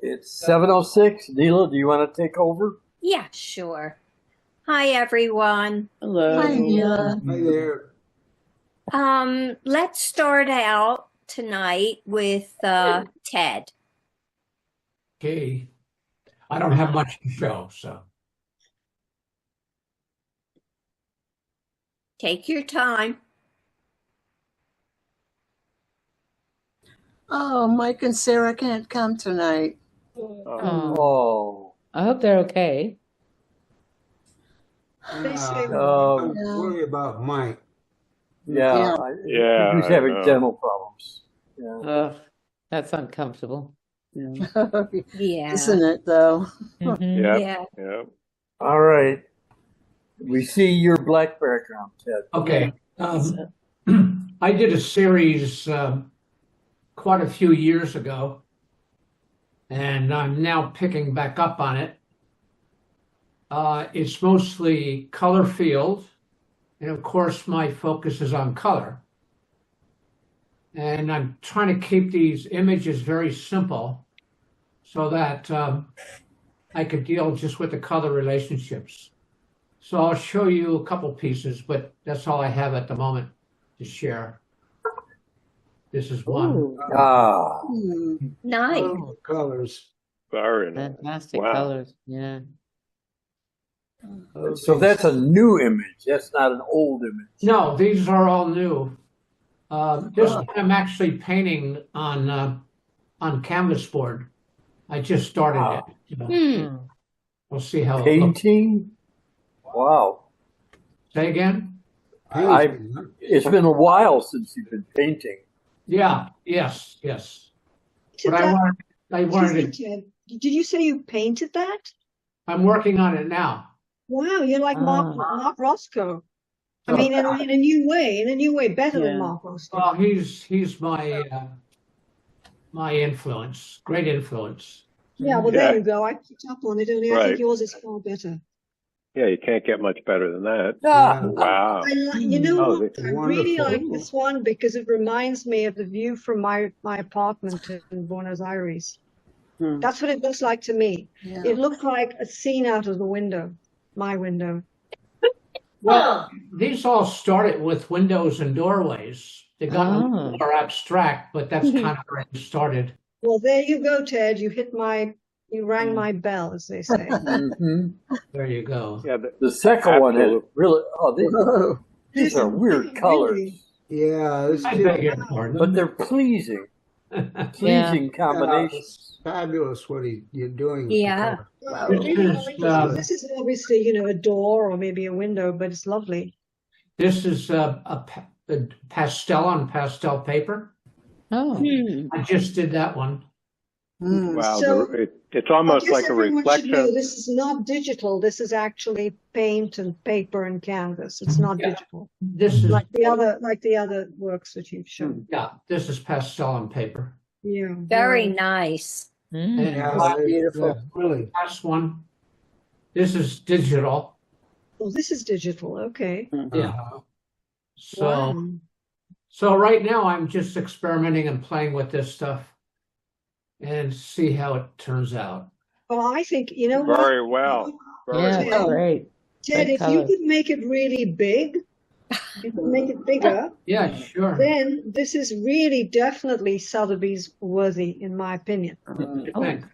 It's 7:06. Neela, do you want to take over? Yeah, sure. Hi, everyone. Hello. Hi, Neela. Hi there. Let's start out tonight with Ted. Okay. I don't have much to show, so. Take your time. Oh, Mike and Sarah can't come tonight. Oh, I hope they're okay. They say, I'm Yeah. worried about Mike. yeah. Yeah, He's I having know. dental problems. Yeah. Ugh, that's uncomfortable. Yeah. Yeah. Isn't it, though? Mhm. Yep, Yeah. yep. All right. We see your black background, Ted. Okay. I did a series quite a few years ago, and I'm now picking back up on it. It's mostly color field, and of course, my focus is on color. And I'm trying to keep these images very simple so that I could deal just with the color relationships. So I'll show you a couple pieces, but that's all I have at the moment to share. This is one. Ooh, Ah, Nice. Oh, colors. Very nice. fantastic Wow. colors. Yeah. so that's a new image. That's not an old image. No, these are all new. This one I'm actually painting on canvas board. I just started Wow. it. So Hmm. we'll see how it looks. Painting? Wow. Say again? It's been a while since you've been painting. Yeah, yes. But I Excuse wanted me, to, Ted. Did you say you painted that? I'm working on it now. Wow, you're like Mark Roscoe. I mean, in a new way, better than Yeah. Mark Roscoe. Well, he's my influence, great influence. Yeah, well, Yeah. there you go. I picked up on it, only I Right. think yours is far better. Yeah, you can't get much better than that. Ah, Wow. You know Oh, what? I really wonderful. like this one because it reminds me of the view from my apartment in Buenos Aires. Hmm. That's what it looks like to me. Yeah. It looked like a scene out of the window, my window. Well, these all started with windows and doorways. They got a little Oh. more abstract, but that's kind of where it started. Well, there you go, Ted. You rang my bell, as they say. mhm. There you go. Yeah, The second one has really, Whoa. these are weird colors, Really? Yeah, I beg your pardon. but they're pleasing combinations. It's fabulous what you're doing. with the Yeah. color. Wow, This really is, lovely. This is obviously, a door or maybe a window, but it's lovely. This is a pastel on pastel paper. Oh. Hmm. I just did that one. wow. So, It's almost I guess like a everyone should know reflection. this is not digital. This is actually paint and paper and canvas. It's not Yeah. digital, This is like the other works that you've shown. this is pastel on paper. Yeah, Very nice. Mm. And Yeah, Beautiful. really. last one. This is digital. Well, this is digital. Okay. Yeah. So Wow. so right now I'm just experimenting and playing with this stuff and see how it turns out. Well, I think you know what, Very well. Very Yeah, well. great. Ted. Great If you color. could make it really big, you could make it bigger. Yeah, sure. Then this is really definitely Sotheby's worthy, in my opinion. What do you think?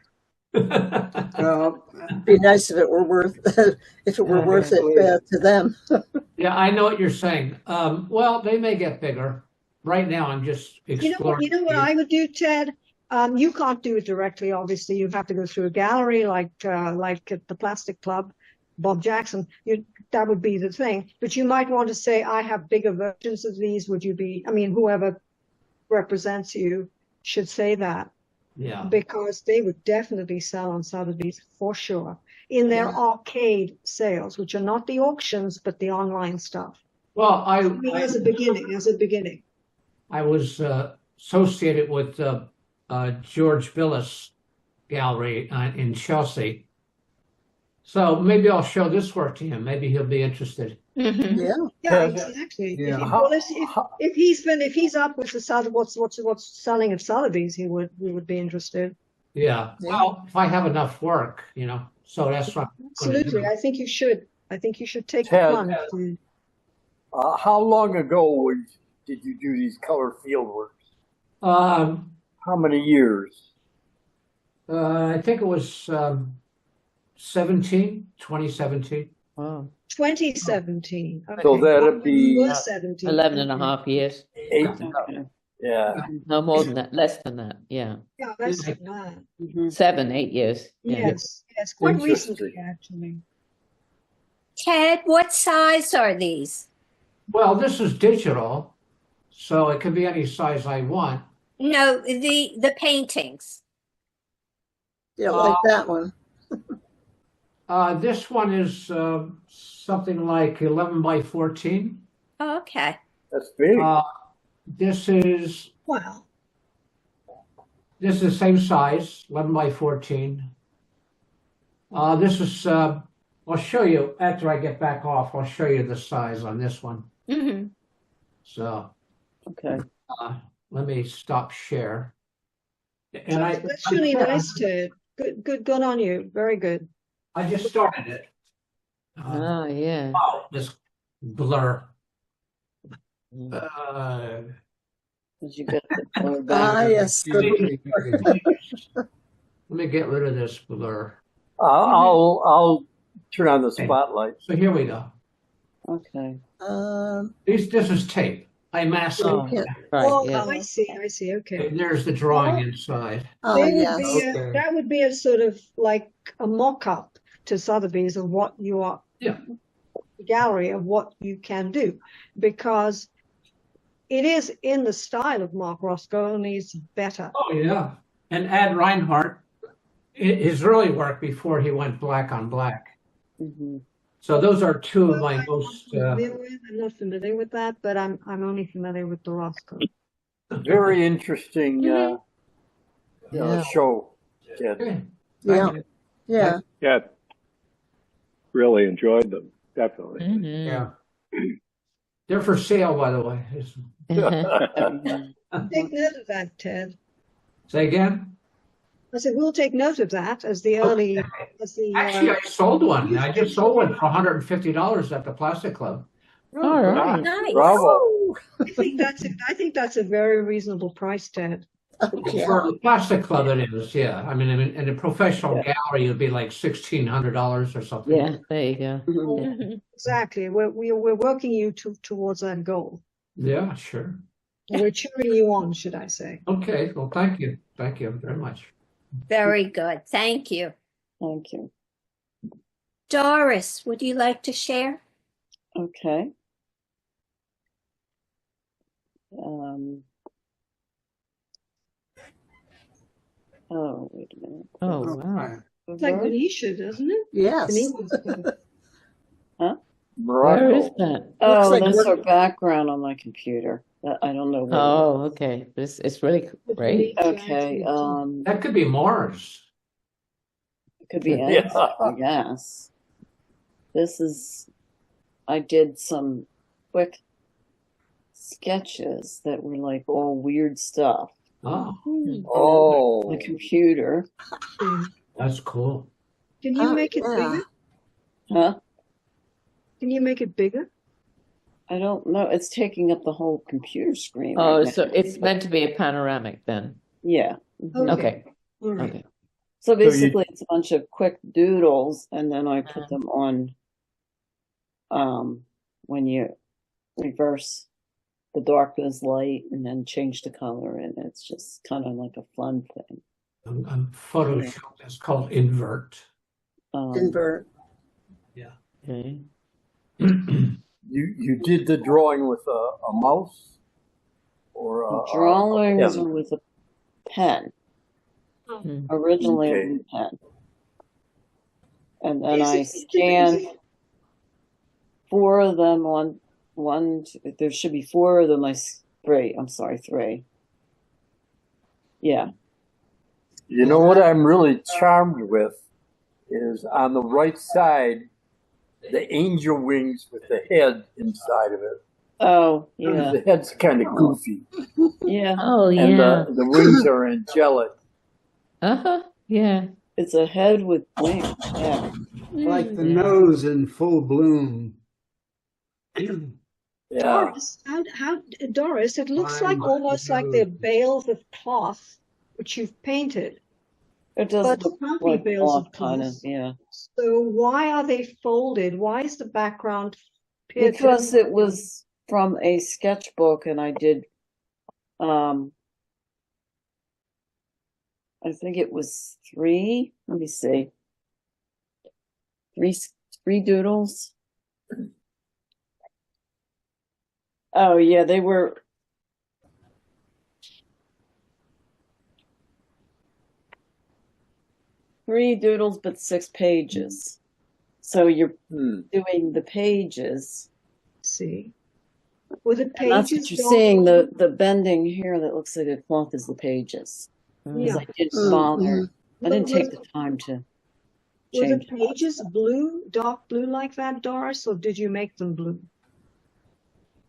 It'd be nice if it were worth it to them. Yeah, I know what you're saying. Well, they may get bigger. Right now, I'm just exploring. You know what I would do, Ted? You can't do it directly, obviously. You have to go through a gallery like at the Plastic Club, Bob Jackson. That would be the thing. But you might want to say, I have bigger versions of these. Whoever represents you should say that. Yeah. Because they would definitely sell on Sotheby's for sure in their arcade sales, which are not the auctions, but the online stuff. Well, As a beginning. I was associated with George Billis Gallery in Chelsea. So maybe I'll show this work to him. Maybe he'll be interested. Mhm. Yeah. Yeah, Yeah. exactly. Yeah. If he's up with the what's selling at Sotheby's, we would be interested. Yeah. Well, if I have enough work, so that's what I'm going to Absolutely. do. I think you should. I think you should take the Ted, plunge. to- how long ago did you do these color fieldworks? Um, How many years? I think it was 2017. Wow. 2017. So Okay. that'd be You were 17. 11 and a Okay. half years. 8. Okay. Yeah. No more than that, less than that. Yeah. Yeah, less than that. Mhm. 7, 8 years. Yeah. Yes, yes, quite Interesting. recently, actually. Ted, what size are these? Well, this is digital, so it can be any size I want. No, the paintings. Yeah, like that one. This one is something like 11 by 14. Oh, okay. That's big. This is Wow. the same size, 11 by 14. This is I'll show you after I get back off. I'll show you the size on this one. Hmm. So Okay. let me stop share. And That's really nice, Ted. Good on you. Very good. I just started it. Oh, yeah. Oh, this blur. Mm. Did you get the color Ah, back? yes. Good. Let me get rid of this blur. I'll turn on the spotlight. So here we go. Okay. This is tape. I masked Oh, it. right, Oh, yeah. I see. Okay. And there's the drawing inside. Oh, They would yes. be Okay. that would be a sort of like a mock-up to Sotheby's of what you are, Yeah. gallery of what you can do, because it is in the style of Mark Roscoe, only it's better. Oh yeah. And Ad Reinhardt, his early work before he went black on black. Mhm. So those are two of Well, my most. I'm not familiar with that, but I'm only familiar with the Roscoe. Very interesting Yeah. show, Ted. Okay. Yeah. Yeah. Yeah. Really enjoyed them. Definitely. Mhm. Yeah. They're for sale, by the way. Mhm. Take note of that, Ted. Say again? I said we'll take note of that as the early, as the. Actually, I sold one. I just sold one for $150 at the Plastic Club. All right. Nice. Bravo. I think that's a very reasonable price, Ted. Okay. For the Plastic Club, it is. Yeah. I mean, in a professional gallery, it'd be like $1,600 or something. Yeah, there you go. Mhm. Yeah. Mhm. Exactly. We're working you towards that goal. Yeah, sure. We're cheering you on, should I say? Okay. Well, thank you. Thank you very much. Very good. Thank you. Thank you. Doris, would you like to share? Okay. Oh, wait a minute. Oh, wow. It's like Venetia, doesn't it? Yes. Venetia's Where is Morocco. that? Oh, like that's we're- our background on my computer. I don't know what. Oh, okay. It's really great. Okay. That could be Mars. It could be Yeah. anything, I guess. This is. I did some quick sketches that were like all weird stuff Oh, on Oh, the computer. that's cool. Can you Oh, make it yeah. bigger? Huh? Can you make it bigger? I don't know. It's taking up the whole computer screen. Oh, right so now. it's meant to be a panoramic then. Yeah. Mhm. Okay. All right. Okay. So you- basically, it's a bunch of quick doodles, and then I put them on. When you reverse the darkness light and then change the color, and it's just kind of like a fun thing. Photoshop. It's called invert. Invert. Okay. you did the drawing with a mouse or a Drawings pen? are with a pen. Hmm. Originally, Okay. it was a pen, and then Is I it- scanned 4 of them on one. There should be 4 of them. Three. I'm sorry, 3. Yeah. You know what I'm really charmed with is on the right side, the angel wings with the head inside of it. Oh, yeah. The head's kind of goofy, Yeah. Oh, and yeah. the wings are angelic. Uh-huh. Yeah. It's a head with wings. Yeah. Like the Hmm. nose in full bloom. Yeah. Doris, it looks like Fine, almost like they're bales of cloth which you've painted, It does but look can't be like bales of cloth, kind of, cloth. yeah. So why are they folded? Why is the background appeared to Because be- it was from a sketchbook and I did, I think it was three, let me see, three doodles. Oh yeah, they were. Three doodles, but 6 pages. So you're doing the pages. see. Were the And that's pages what you're don't- seeing, the bending here that looks like a cloth is the pages. Because Yeah. I didn't bother. I didn't But take the time to were the change it. pages blue, dark blue like that, Doris, or did you make them blue?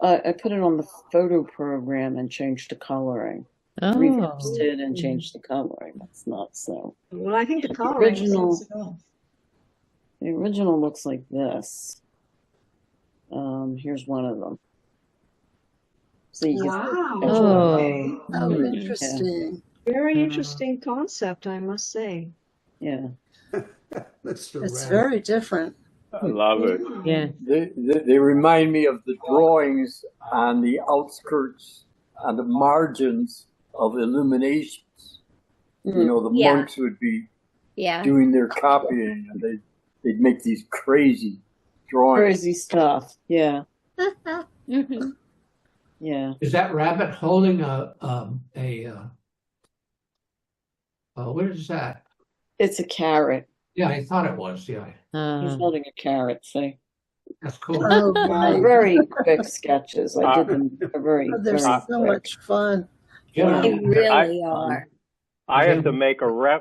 I put it on the photo program and changed the coloring. Oh. Reversed it and changed the coloring. That's not so. Well, I think the The coloring original- sets it off. The original looks like this. Here's one of them. So you can Wow. Oh. Okay. Oh, Hmm. interesting. Very interesting concept, I must say. yeah. Mr. It's Rabbit. very different. I love it. Yeah. They remind me of the drawings on the outskirts, on the margins of illuminations. You know, the Yeah. monks would be Yeah. doing their copying, and they'd make these crazy drawings. Crazy stuff. Yeah. Mhm. Yeah. Is that rabbit holding what is that? It's a carrot. Yeah, I thought it was. Yeah, He's holding a carrot. See, that's cool. Oh, they're right. very quick sketches. I did them. They're very, Oh, they're very so quick. much fun. Yeah. They really are. I have to make I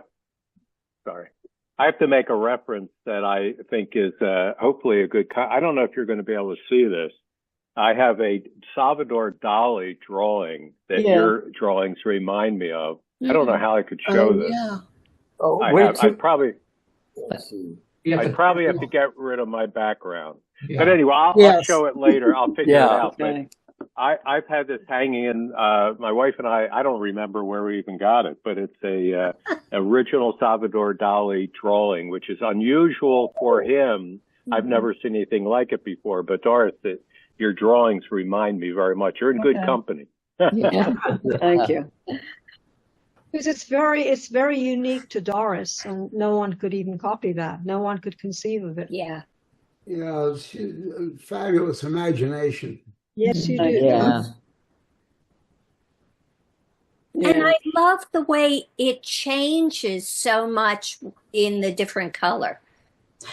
have to make a reference that I think is hopefully a good. I don't know if you're going to be able to see this. I have a Salvador Dali drawing that Yeah. your drawings remind me of. I don't know how I could show Oh, this. yeah. Oh, I wait have, till- I'd probably You have I'd to- probably have to get rid of my background. Yeah. But anyway, I'll Yes. show it later. I'll figure Yeah. it out. But Okay. I've had this hanging in, my wife and I don't remember where we even got it, but it's a original Salvador Dali drawing, which is unusual for him. I've never seen anything like it before, but Doris, your drawings remind me very much. You're in good Okay. company. Yeah. Thank you. Because it's very unique to Doris, and no one could even copy that. No one could conceive of it. Yeah. Yeah, fabulous imagination. Yes, you do. Yeah. And Yeah. I love the way it changes so much in the different color.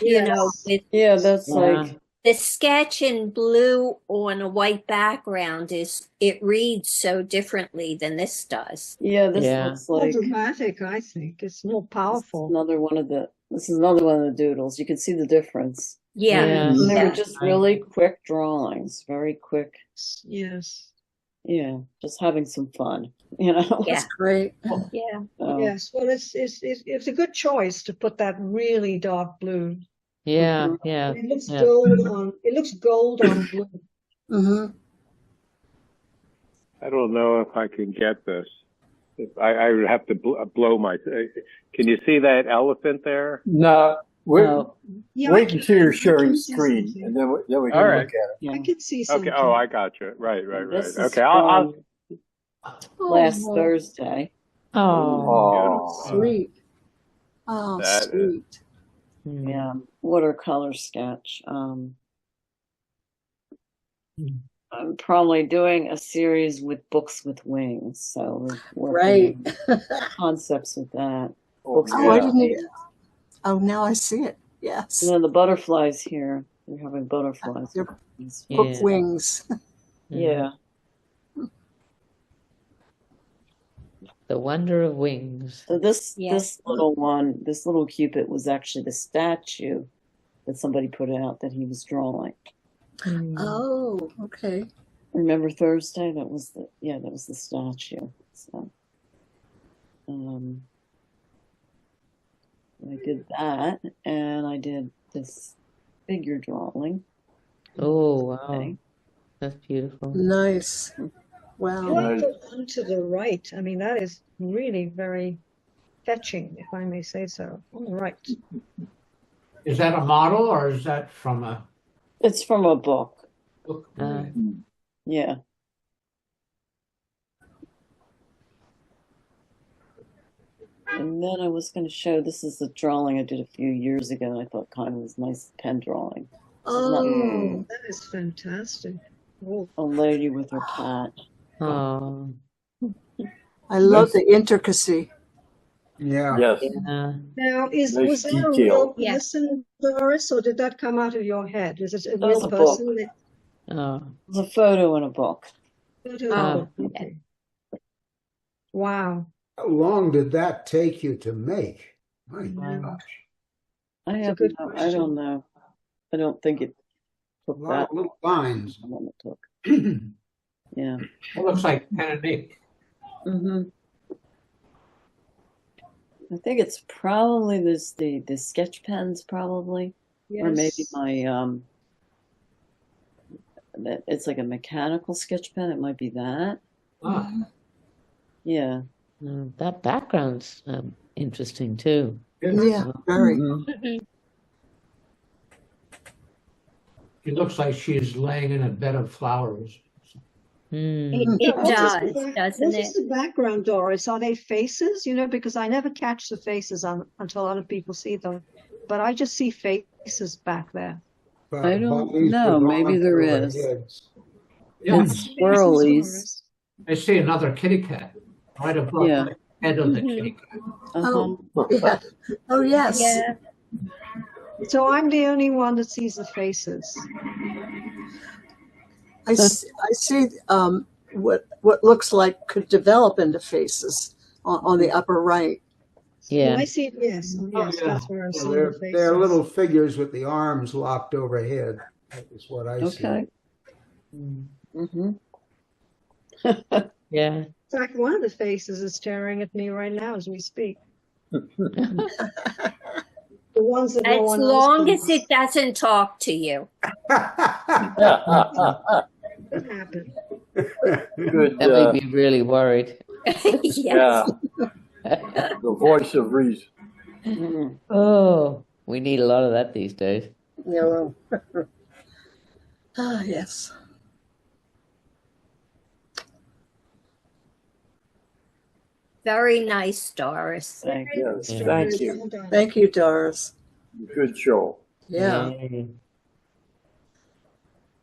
You know, with Yeah, that's Yeah. like the sketch in blue on a white background it reads so differently than this does. yeah. This Yeah. looks More like dramatic, I think. It's more powerful. another one of the. This is another one of the doodles. You can see the difference. Yeah. Yeah. And they Yeah. were just really quick drawings, very quick. Yes. Yeah, just having some fun. You know. Yeah. That's great. Yeah. So, Yes. Well, it's a good choice to put that really dark blue. Yeah. Yeah. It looks Yeah. gold on blue. Hmm. I don't know if I can get this. I would have to blow my. Can you see that elephant there? No, wait, No. Yeah, wait until you're sharing can see screen, something. and then we can All right. look at it. Yeah. I could see something. Okay. Oh, I got you. Right. This is Okay. I'll from last Thursday. Oh. Oh, Sweet. Oh, That is- sweet. Yeah, watercolor sketch. I'm probably doing a series with books with wings, so we're Right. working on concepts with that. Books Oh, I with didn't wings. even. Oh, now I see it. Yes. And then the butterflies here. We're having butterflies. They're with wings. Yeah. book wings. Yeah. The wonder of wings. So this Yes. little one, this little Cupid was actually the statue that somebody put out that he was drawing. Oh, okay. Remember Thursday? That was the statue. So So I did that, and I did this figure drawing. Oh, wow. Okay. That's beautiful. Nice. I Wow. like the one to the right. I mean, that is really very fetching, if I may say so. On the right. Is that a model or is that from a It's from a book. book? Yeah. And then I was going to show, this is a drawing I did a few years ago, and I thought kind of was nice pen drawing. Oh, that is fantastic. Oh, A lady with her cat. Oh, I love the intricacy. Yeah. Yes. yeah. now, Nice was that a detail. real Yeah. person, Doris, or did that come out of your head? Is it a That was real a book. person? That Oh, It's a photo in a book. photo Oh, book? Okay. Wow. How long did that take you to make? My Yeah. gosh. I It's a have good no, I question. don't know. I don't think it A took lot that of little lines. long. It took. Yeah. It looks like pen and ink. Mm-hmm. I think it's probably the sketch pens probably, or maybe Yes. my it's like a mechanical sketch pen. It might be that. Ah, Yeah. that background's interesting too. Yeah, very. Mhm. it looks like she is laying in a bed of flowers. Mm. It What is does, the doesn't what it? is the background, Doris? Are they faces? You know, because I never catch the faces until other people see them. But I just see faces back there. I don't Bodies know. with Maybe arms there over is. heads. Yeah, It's Faces, swirlies. Doris. I see another kitty cat right above Yeah. the head of the Mhm. kitty cat. Uh-huh. Yeah. Oh, yes. Yeah. So I'm the only one that sees the faces. I see what looks like could develop into faces on the upper right. Yeah. Well, I see it, yes. Oh, Yes, yeah. that's where I'm Yeah, seeing they're, the faces. they're little figures with the arms locked overhead. That is what I see. Okay. Mm. Mm-hmm. Yeah. In fact, one of the faces is staring at me right now as we speak. The ones that no As one long else as it doesn't talk to you. can happen. Good. That made me really worried. Yes. Yeah. The voice of reason. Mm-hmm. Oh, we need a lot of that these days. Yeah, well. Ah, yes. Very nice, Doris. Thank you. Yes. Yeah. Thank you. Well done. Thank you, Doris. Good show. Yeah. Yay.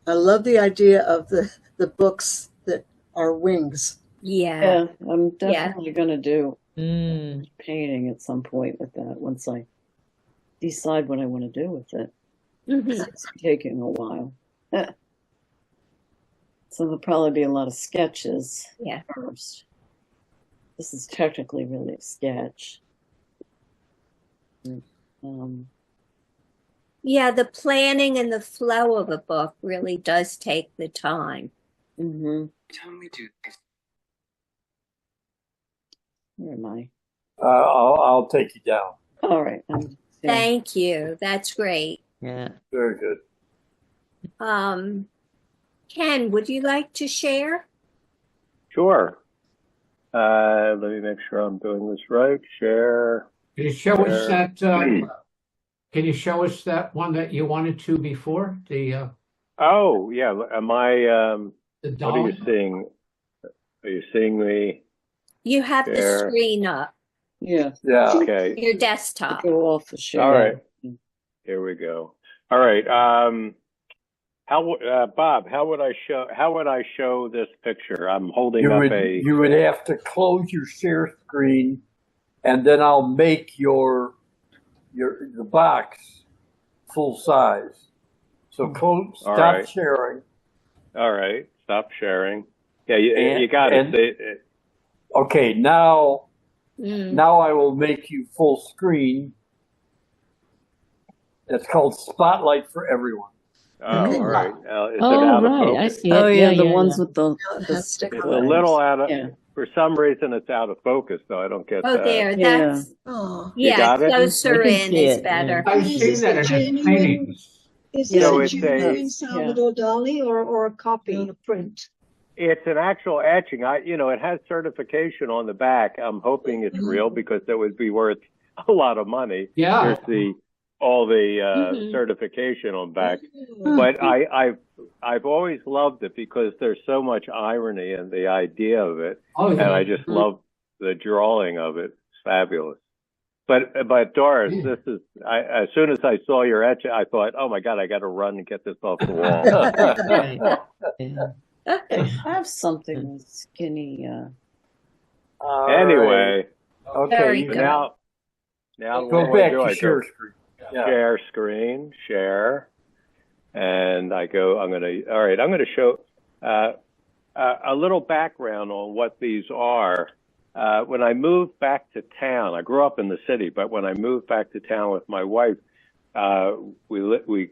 I love the idea of the books that are wings. Yeah. Yeah, I'm definitely gonna do Mm. painting at some point with that once I decide what I want to do with it. Mhm. It's taking a while. So there'll probably be a lot of sketches Yeah. first. This is technically really a sketch. Um, Yeah, the planning and the flow of a book really does take the time. mhm. Where am I? I'll take you down. All right. Thank you. That's great. Yeah. Very good. Ken, would you like to share? Sure. Let me make sure I'm doing this right. Share. Can you show us Share. that? Can you show us that one that you wanted to before the Oh, yeah. Am I, the what doll? are you seeing? Are you seeing me? You have the Share. screen up, Yeah. Yeah. Okay. your desktop. Go off the share. All right. Here we go. All right. Bob, how would I show this picture? I'm holding up a. You would have to close your share screen, and then I'll make the box full size. So stop right. sharing. All right. Stop sharing. Yeah, And- you got and- it. Okay, now Mm. I will make you full screen. That's called Spotlight for Everyone. Oh, all right. Is it Oh, out of right. I focus? see it. Oh yeah, the yeah, ones yeah. with the It has stick It's a little out of. Yeah. For some reason, it's out of focus, though. I don't get Oh, that. there, Yeah. that's, Oh, You yeah, got it? closer I can in see is it, better. I've Is seen this that a in genuine? paintings. Is Yeah. this So a it's a genuine Salvador Dali or a copy, a print? it's an actual etching. It has certification on the back. I'm hoping it's real because that would be worth a lot of money. Yeah. There's all the Mhm. certification on back. Oh, But I've always loved it because there's so much irony in the idea of it, Oh, and yeah. I just love the drawing of it. It's fabulous. But Doris, Yeah. this is as soon as I saw your etch, I thought, oh my God, I got to run and get this off the wall. Right. Yeah. I have something with skinny. All right. Anyway, Okay. Very You good. now go what back do to I share go? screen. Yeah. Share screen, share, and I'm gonna show a little background on what these are. When I moved back to town, I grew up in the city, but when I moved back to town with my wife, we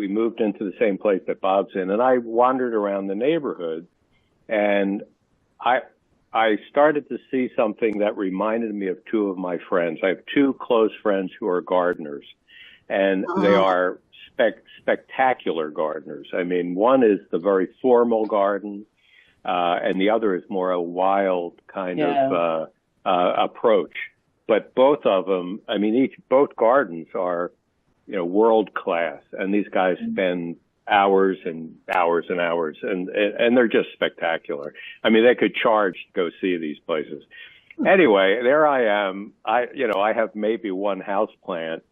moved into the same place that Bob's in, and I wandered around the neighborhood, and I started to see something that reminded me of two of my friends. I have two close friends who are gardeners, and they are spectacular gardeners. I mean, one is the very formal garden, and the other is more a wild kind of approach. But both of them, I mean, both gardens are, world class, and these guys spend hours and hours and hours, and they're just spectacular. I mean, they could charge to go see these places. Anyway, there I am. I have maybe one house plant,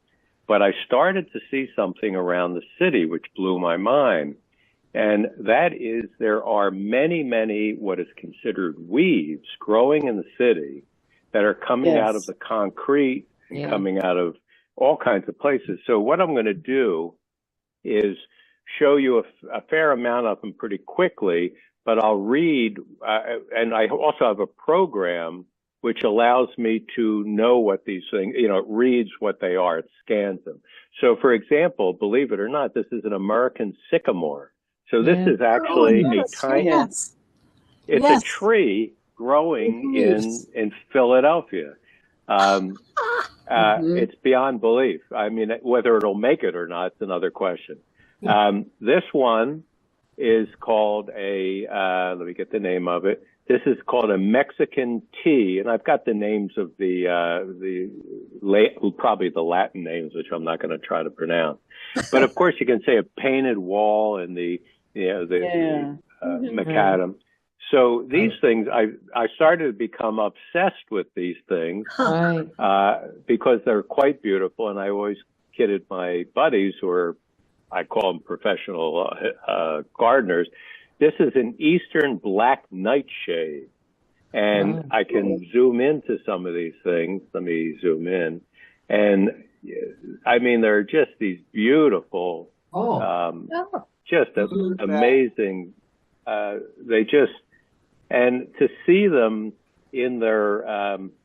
but I started to see something around the city which blew my mind. And that is, there are many, many what is considered weeds growing in the city that are coming out of the concrete, Yeah. coming out of all kinds of places. So what I'm going to do is show you a fair amount of them pretty quickly, but I'll read, and I also have a program which allows me to know what these things, it reads what they are, it scans them. So for example, believe it or not, this is an American sycamore. So this Yeah. is actually a yes, tiny, yes. it's Yes. a tree growing It is. in Philadelphia. It's beyond belief. I mean, whether it'll make it or not is another question. This one is called let me get the name of it. This is called a Mexican tea, and I've got the names of probably the Latin names, which I'm not going to try to pronounce. But of course, you can say a painted wall and the macadam. So these things, I started to become obsessed with these things Right. because they're quite beautiful, and I always kidded my buddies, who are, I call them professional gardeners. This is an Eastern black nightshade, and I can zoom into some of these things. Let me zoom in, and I mean, they're just these beautiful, just amazing. And to see them in their,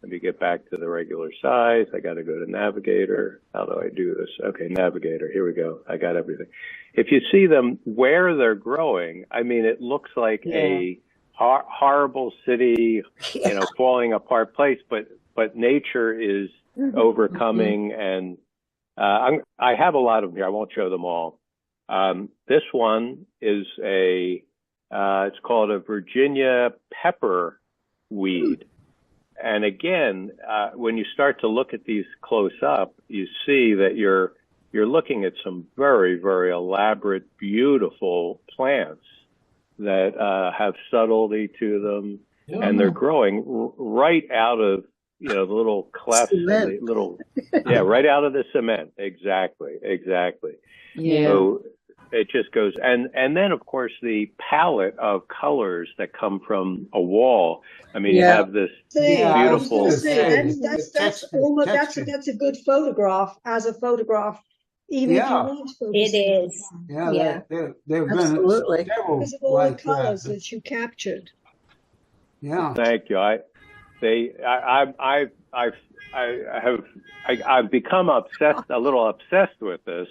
let me get back to the regular size. I got to go to Navigator. How do I do this? Okay, Navigator. Here we go. I got everything. If you see them where they're growing, I mean, it looks like a horrible city, falling apart place, but nature is overcoming. And I have a lot of them here. I won't show them all. This one is it's called a Virginia pepper weed. And again, when you start to look at these close up, you see that you're looking at some very, very elaborate, beautiful plants that have subtlety to them, and they're growing right out of the little clefts, and the little right out of the cement. Exactly. Yeah. So it just goes, and then of course the palette of colors that come from a wall. I mean, you have this beautiful. That's a good photograph as a photograph, even if you want to focus. It is. Yeah, there have been Absolutely. several Because of all like the colors that. that you captured. Yeah. Thank you. I've become a little obsessed with this.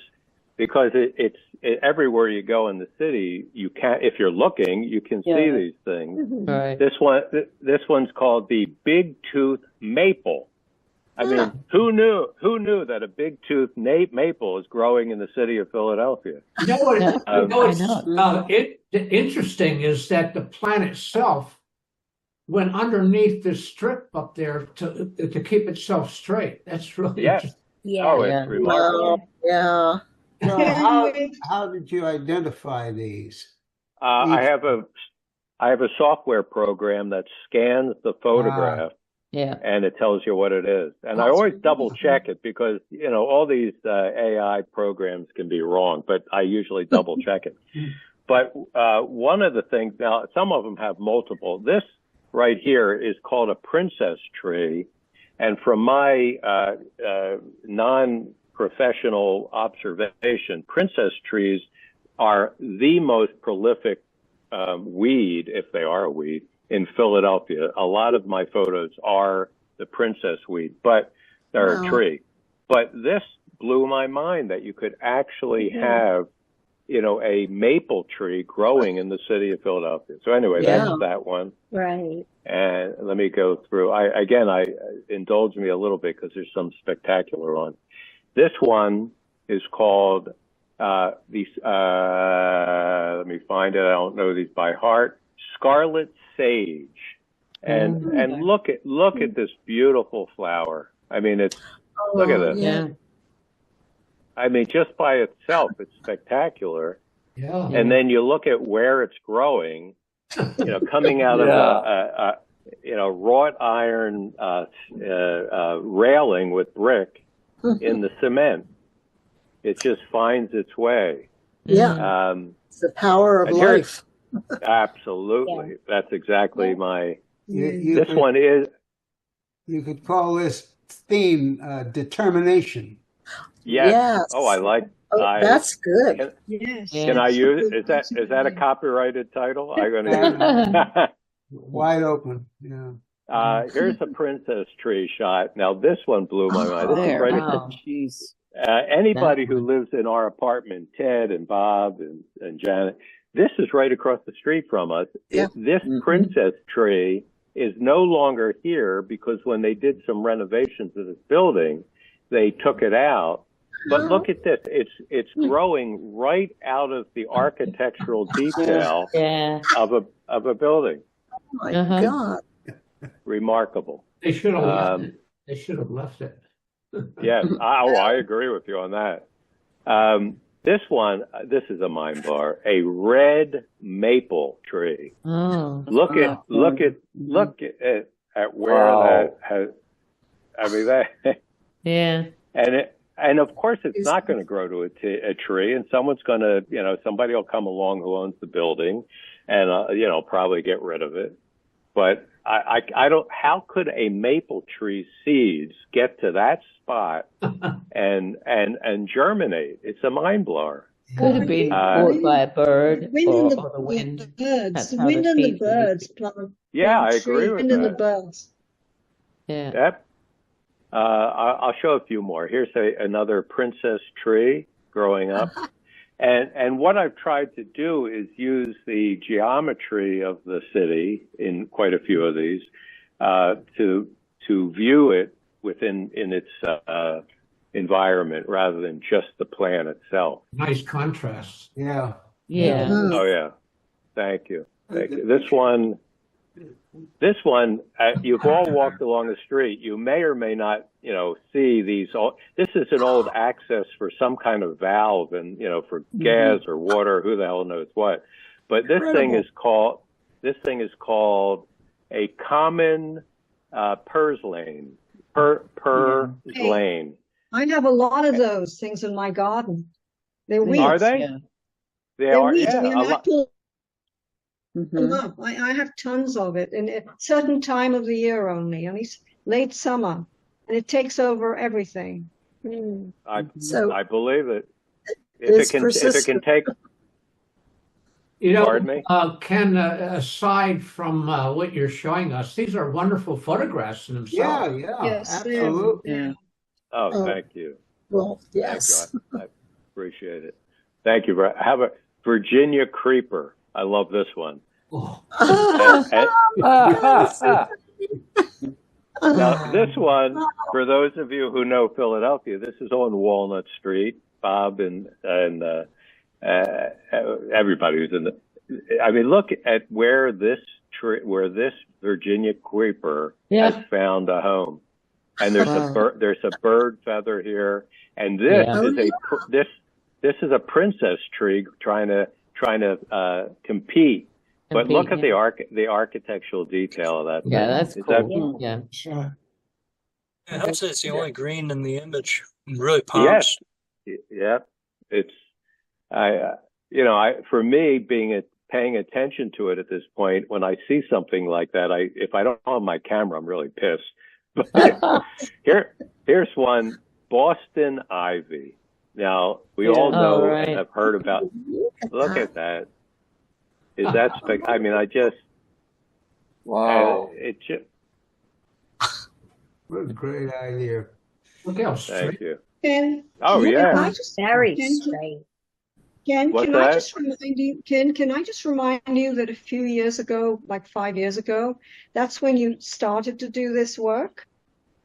because it's everywhere you go in the city, you can't, if you're looking, you can see these things. Right. This one's called the big tooth maple. I mean, who knew that a big tooth maple is growing in the city of Philadelphia? You know what? Interesting is that the plant itself went underneath this strip up there to keep itself straight. That's really interesting. Yeah. Oh, it's remarkable. Yeah. So how did you identify these? I have a software program that scans the photograph. Yeah. And it tells you what it is. And I always double check it because, you know, all these AI programs can be wrong, but I usually double check it. But one of the things, now some of them have multiple. This right here is called a princess tree. And from my non-professional observation, princess trees are the most prolific weed, if they are a weed, in Philadelphia. A lot of my photos are the princess weed, but they're a tree. But this blew my mind that you could actually have, you know, a maple tree growing in the city of Philadelphia. So anyway, that's that one. Right. And let me go through. I indulge me a little bit because there's some spectacular on. This one is called let me find it. I don't know these by heart. Scarlet sage, and look at this beautiful flower. I mean, look at this. Yeah. I mean, just by itself, it's spectacular. Yeah. And then you look at where it's growing. You know, coming out of a wrought iron railing with brick in the cement. It just finds its way. Yeah. It's the power of life. Absolutely. That's exactly my, You could call this theme determination. Yes. Oh, I like. That's good. Can I use it? Is that a copyrighted title? I'm going to use Wide open. Yeah. Here's a princess tree shot. Now this one blew my mind. This is right anybody who lives in our apartment, Ted and Bob and Janet, this is right across the street from us. Yeah. This princess tree is no longer here because when they did some renovations of this building, they took it out. But look at this. It's growing right out of the architectural detail of a building. Oh my God. Remarkable. They should have left it. They should have left it. Yes. I agree with you on that. This one, this is a mind bar, a red maple tree. Oh. Look at where that has, I mean, that. Yeah. And of course, it's not going to grow to a tree, and someone's going to, you know, somebody will come along who owns the building, and you know, probably get rid of it. But I don't. How could a maple tree seeds get to that spot and germinate? It's a mind blower. Could have been brought by a bird or the wind. The wind and the birds. Yeah, I agree with wind that. And the birds. Yeah. Yep. I'll show a few more. Here's another princess tree growing up. And what I've tried to do is use the geometry of the city in quite a few of these to view it in its environment rather than just the plan itself. Nice contrast. Yeah. Yeah. Oh yeah. Thank you. Thank you. This one, you've all walked along the street. You may or may not, you know, see these. This is an old access for some kind of valve, and you know, for gas or water. Who the hell knows what? But this thing is called a common purslane. Purslane. I have a lot of those things in my garden. They're weeds. Are they? Yeah. They are. Weeds. Yeah. I mean, I have tons of it in a certain time of the year only late summer, and it takes over everything. I believe it. If If it can take. You know, Pardon me? Ken, aside from what you're showing us, these are wonderful photographs in themselves. Yes, absolutely. Oh, thank you. Well, Thank yes. you. I appreciate appreciate it. Thank you. Have a Virginia creeper. I love this one. Oh, Now, this one, for those of you who know Philadelphia, this is on Walnut Street. Bob and everybody who's in the. I mean, look at where this Virginia creeper has found a home, and there's a bird feather here, and this is a princess tree trying to compete. But look at the architectural detail of that. Yeah, that's cool. Sure. It helps that it's the only green in the image. It really pops. Yes. Yeah. It's for me paying attention to it at this point, when I see something like that, if I don't have my camera, I'm really pissed. But here's one, Boston ivy. Now, we all know and have heard about. Look at that. Is that I mean, wow. It just. What a great idea. look how straight. Thank you. Ken, Oh, yeah. Very Ken, straight. Ken, What's can I that? just remind you, Ken, can I just remind you that a few years ago, like 5 years ago, that's when you started to do this work,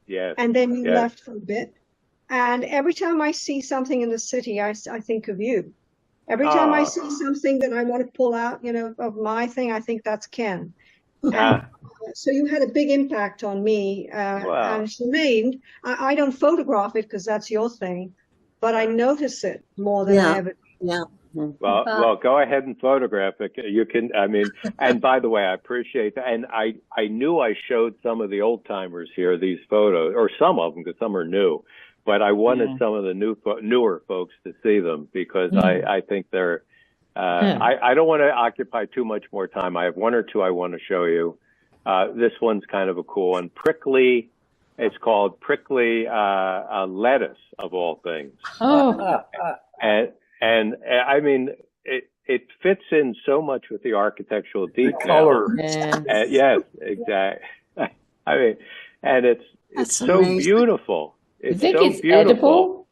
Yes. and then you Yes. left for a bit. And every time I see something in the city, I think of you. Every time I see something that I want to pull out, of my thing, I think that's Ken. And so you had a big impact on me, Wow. and it's remained. I don't photograph it because that's your thing, but I notice it more than I ever. Yeah. Well, go ahead and photograph it. You can, I mean, and by the way, I appreciate that. And I knew I showed some of the old timers here these photos, or some of them, because some are new. But I wanted some of the newer folks to see them, because I think they're. I don't want to occupy too much more time. I have one or two I want to show you. This one's kind of a cool one. Prickly. It's called prickly lettuce, of all things. Oh, And I mean, it fits in so much with the architectural detail. Color. Yes, exactly. I mean, and it's so amazing. beautiful. you It's think so it's beautiful. edible?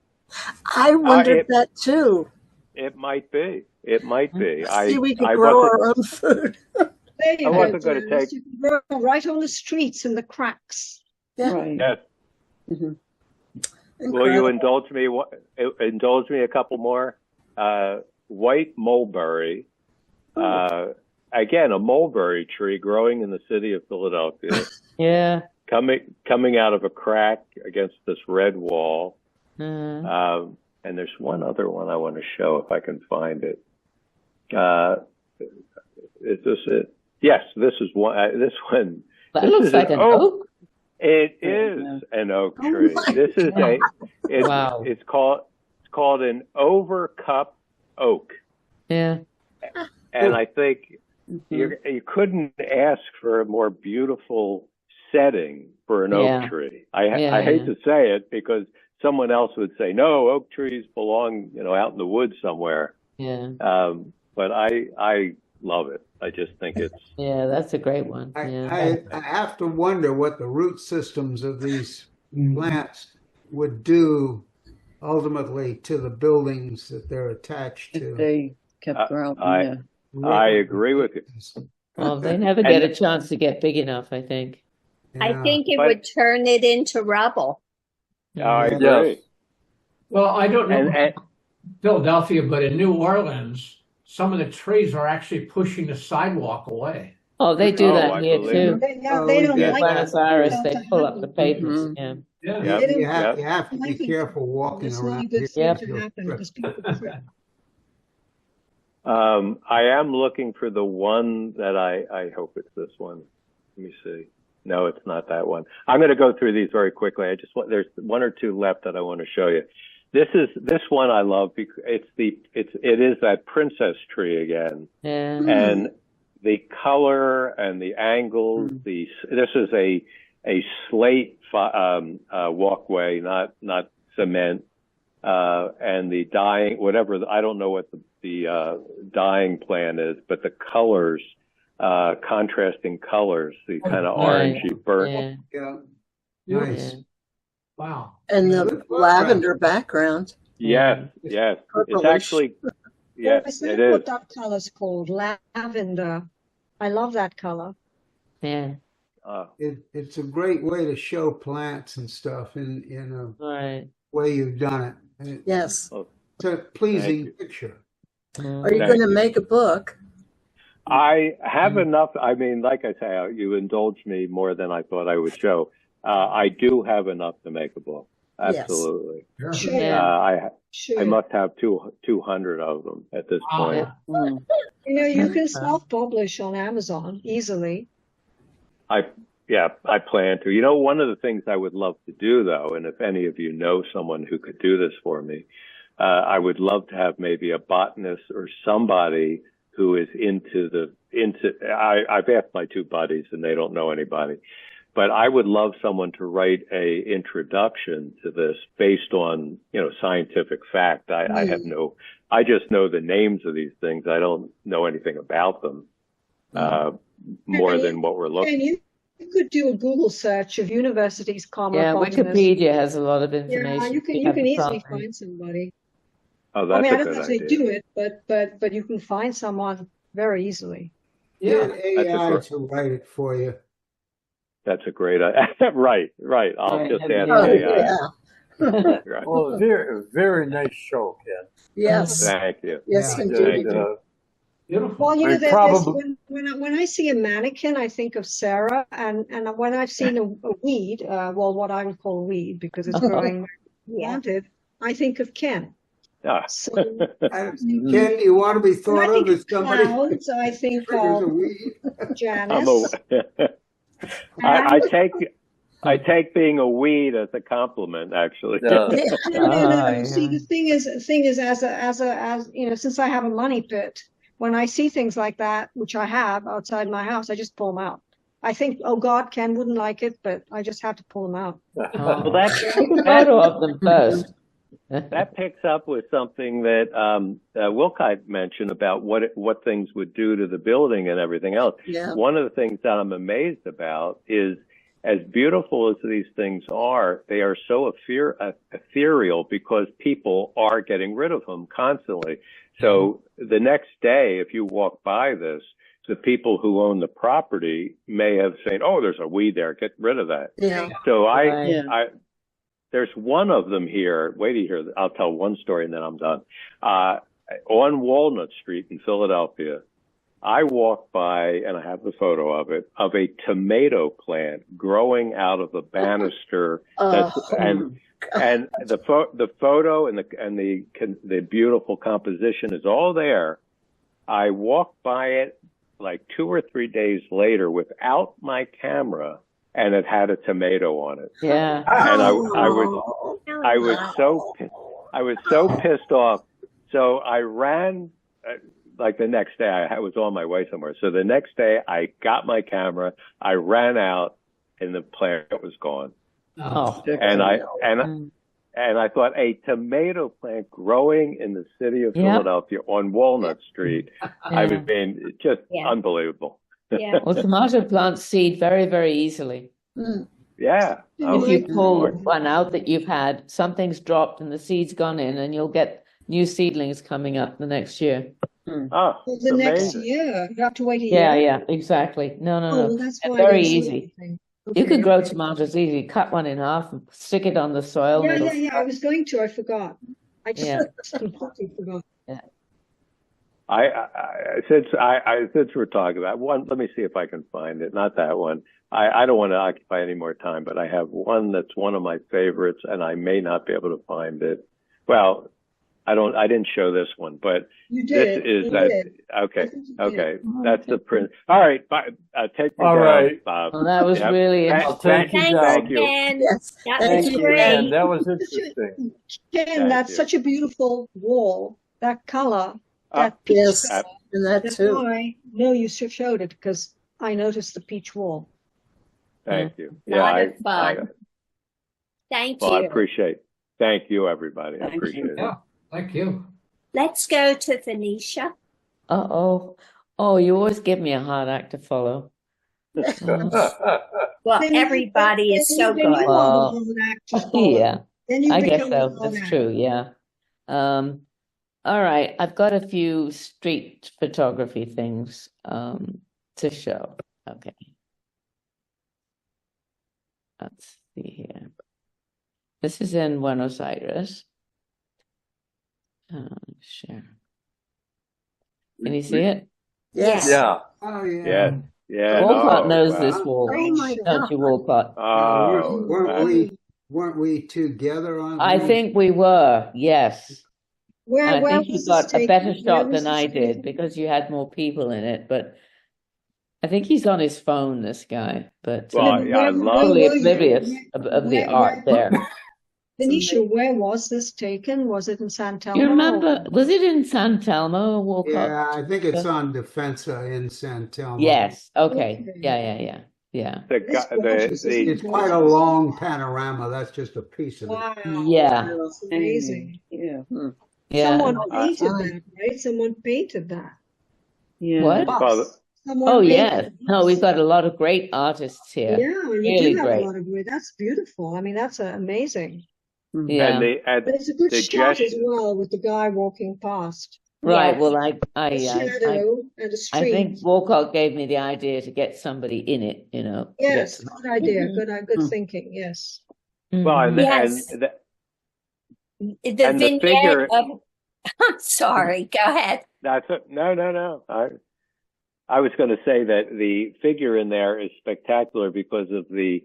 I wondered that too. It might be. It might be. See, we could grow our own food. There you I go, wasn't going to James. take. You can grow right on the streets in the cracks. Yeah. Right. Yes. Mhm. Will you indulge me? Indulge me a couple more. White mulberry. Again, a mulberry tree growing in the city of Philadelphia, Yeah. coming out of a crack against this red wall. Mm. And there's one other one I want to show if I can find it. Is this it? Yes, this is one. This one. That this looks is like an oak. It is an oak tree. This is Wow. It's called an overcup oak. Yeah. And I think you couldn't ask for a more beautiful setting for an oak tree. I hate to say it, because someone else would say, no, oak trees belong, out in the woods somewhere. Yeah. But I love it. I just think it's. Yeah, that's a great one. I have to wonder what the root systems of these plants would do ultimately to the buildings that they're attached to. If they kept growing. I agree with you. Well, they never get a chance to get big enough, I think. I think it would turn it into rubble. I agree. Well, I don't know And Philadelphia, but in New Orleans, some of the trees are actually pushing the sidewalk away. Oh, they do that I here believe too. They don't yeah. like Buenos that. Aires, They they don't pull like up the it. pavements. Yeah. Yeah. Yep, They don't You have, yep. you have to be like it. careful walking It's not a around good here. thing to You'll happen trip. because people trip. I am looking for the one that I hope it's this one. Let me see. No, it's not that one. I'm going to go through these very quickly. There's one or two left that I want to show you. This one I love because it is that princess tree again. Yeah. And the color and the angles, this is a slate walkway, not cement. And the dyeing, I don't know what the dyeing plan is, but the colors, contrasting colors, the kind of orangey burnt. Yeah. Yeah. Nice. Yeah. Wow. And the lavender background. Yes, yes. It's Purplish. actually, yes, Is it that is. what that color's called? Lavender. I love that color. Yeah. It's a great way to show plants and stuff in a Right. way you've done it. And Yes. it's a pleasing picture. Are you Thank going to you. make a book? I have enough. I mean, like I say, you indulged me more than I thought I would show. I do have enough to make a book. Absolutely. Sure. Yeah. I must have 200 of them at this point. Mm. You know, you can self-publish on Amazon easily. I plan to. You know, one of the things I would love to do, though, and if any of you know someone who could do this for me, I would love to have maybe a botanist or somebody who is I've asked my two buddies and they don't know anybody, but I would love someone to write a introduction to this based on, scientific fact. I just know the names of these things. I don't know anything about them, more than what we're looking. And you could do a Google search of universities, Yeah, Wikipedia has a lot of information. Yeah, you can easily find somebody. Oh, that's I mean, I a don't good know if they idea. do it, but you can find someone very easily. Get That's AI to write it for you. That's a great idea. Right. I'll Right, just ask yeah. Oh, AI. yeah. Right. Well, very nice show, Ken. Yes. Thank you. Yes, Yeah. indeed. And, Beautiful. Well, I probably- when I see a mannequin, I think of Sarah, and when I've seen a weed, what I would call a weed because it's growing where I wanted, I think of Ken. So Ken, you want to be when thought I think of as of somebody clouds, I think triggers a of weed? Janice. I take being a weed as a compliment, actually. Yeah. No. Yeah. See, the thing is, as you know, since I have a money pit, when I see things like that, which I have outside my house, I just pull them out. I think, oh God, Ken wouldn't like it, but I just have to pull them out. Well, that's Take a photo of them first. that picks up with something that Wilkite mentioned about what things would do to the building and everything else. Yeah. One of the things that I'm amazed about is, as beautiful as these things are, they are so ethereal because people are getting rid of them constantly. So the next day, if you walk by this, the people who own the property may have said, "Oh, there's a weed there. Get rid of that." Yeah. So Right. there's one of them here. Wait to hear. I'll tell one story and then I'm done. On Walnut Street in Philadelphia, I walked by, and I have the photo of it, of a tomato plant growing out of a banister. And the photo and the beautiful composition is all there. I walked by it like 2 or 3 days later without my camera, and it had a tomato on it. Yeah. And I was so pissed off. So I ran, like the next day, I was on my way somewhere. So the next day I got my camera, I ran out, and the plant was gone. Oh. And I thought, a tomato plant growing in the city of Yeah. Philadelphia on Walnut Street. I mean, just unbelievable. Yeah. Well, tomato plants seed very, very easily. Yeah. If you pull one out that you've had, something's dropped and the seed's gone in, and you'll get new seedlings coming up the next year. Oh, The next year, you have to wait a Yeah, year. yeah, exactly. No. Well, that's why Very there's easy. everything. You Okay. can grow tomatoes easy. Cut one in half and stick it on the soil. and it'll- Yeah. I was going to. I forgot. I just Yeah. completely forgot. Since we're talking about one, let me see if I can find it. Not that one. I don't want to occupy any more time, but I have one that's one of my favorites, and I may not be able to find it. Well, I didn't show this one, but You this did. is You that. did. Okay. I think you did. Okay. That's the print. All right. Bye. Take me All down, right. Bob. Well, that was Yep. really Thank- I'll take you down. Thank you. Ken. Yes. That Thank was you, great. And that was interesting. Ken, Thank that's you. such a beautiful wall. That color, that peach Yes. color. And that That's too. why I know you showed it because I noticed the peach wall. Thank you. Lot of fun. Thank Well, I you. appreciate. Thank you, everybody. I Thank appreciate you. it. Yeah, thank you. Let's go to Venetia. Uh-oh. Oh, you always give me a hard act to follow. Well, Then everybody is so then you good. are the hard act to follow. Yeah, Then you I guess become the so. hard That's act. true. Yeah. All right, I've got a few street photography things to show. Okay. Let's see here. This is in Buenos Aires. Share. Can you see it? Yes. Yeah. Oh, yeah. Yeah. Yeah. Walcott knows wow. this wall, Oh my don't you, God. Walcott? Oh, Weren't we together on I that? think we were, yes. Where I think you was this got a taken? better Where shot was than I this did taken? because you had more people in it, but I think he's on his phone, this guy, but well, Then yeah, I where love totally were you? oblivious of the art there. Venetia, where was this taken? Was it in San Telmo? You remember, was it in San Telmo or Walcott? Yeah, I think it's on Defensa in San Telmo. Yes, okay. Okay. Yeah. It's gorgeous, isn't It's it? quite a long panorama. That's just a piece of it. Wow. Yeah. That's amazing. Yeah. Yeah. Someone painted that, right? Someone painted that. Yeah. What? Someone Oh, painted yes. the No, box. we've got a lot of great artists here. Yeah, and you Really do have great. a lot of great. That's beautiful. I mean, that's amazing. Yeah. But it's a good the shot as gesture- well with the guy walking past. Right. Yes. Well, The shadow and the I street. think Walcott gave me the idea to get somebody in it, you know. to get Yes, some- good idea. Good thinking. Yes. well, and, Yes. and The And the vignette figure- of, I'm sorry, go ahead. that's it. No. I was going to say that the figure in there is spectacular because of the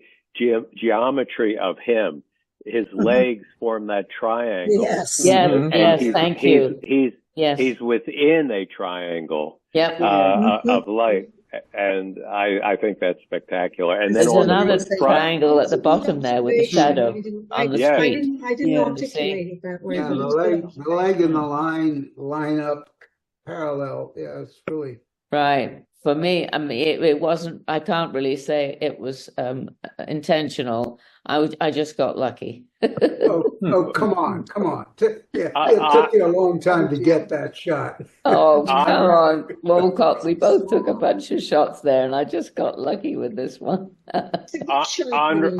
geometry of him. His legs form that triangle. Yes. Yes, And yes, thank you. Yes. He's within a triangle Yep. of light, and I think that's spectacular. And then There's on another the front, triangle at the bottom there with the shadow on the Yeah. street. I didn't Yeah. articulate it that way. Yeah, but the it's good. leg and the line up parallel. Yeah, it's really. Right. For me, I mean, it wasn't, I can't really say it was intentional. I just got lucky. Oh, come on. It I- took you a long time to get that shot. Oh, come on, Walcott. We both took a bunch of shots there, and I just got lucky with this one. It's a good shot, Andre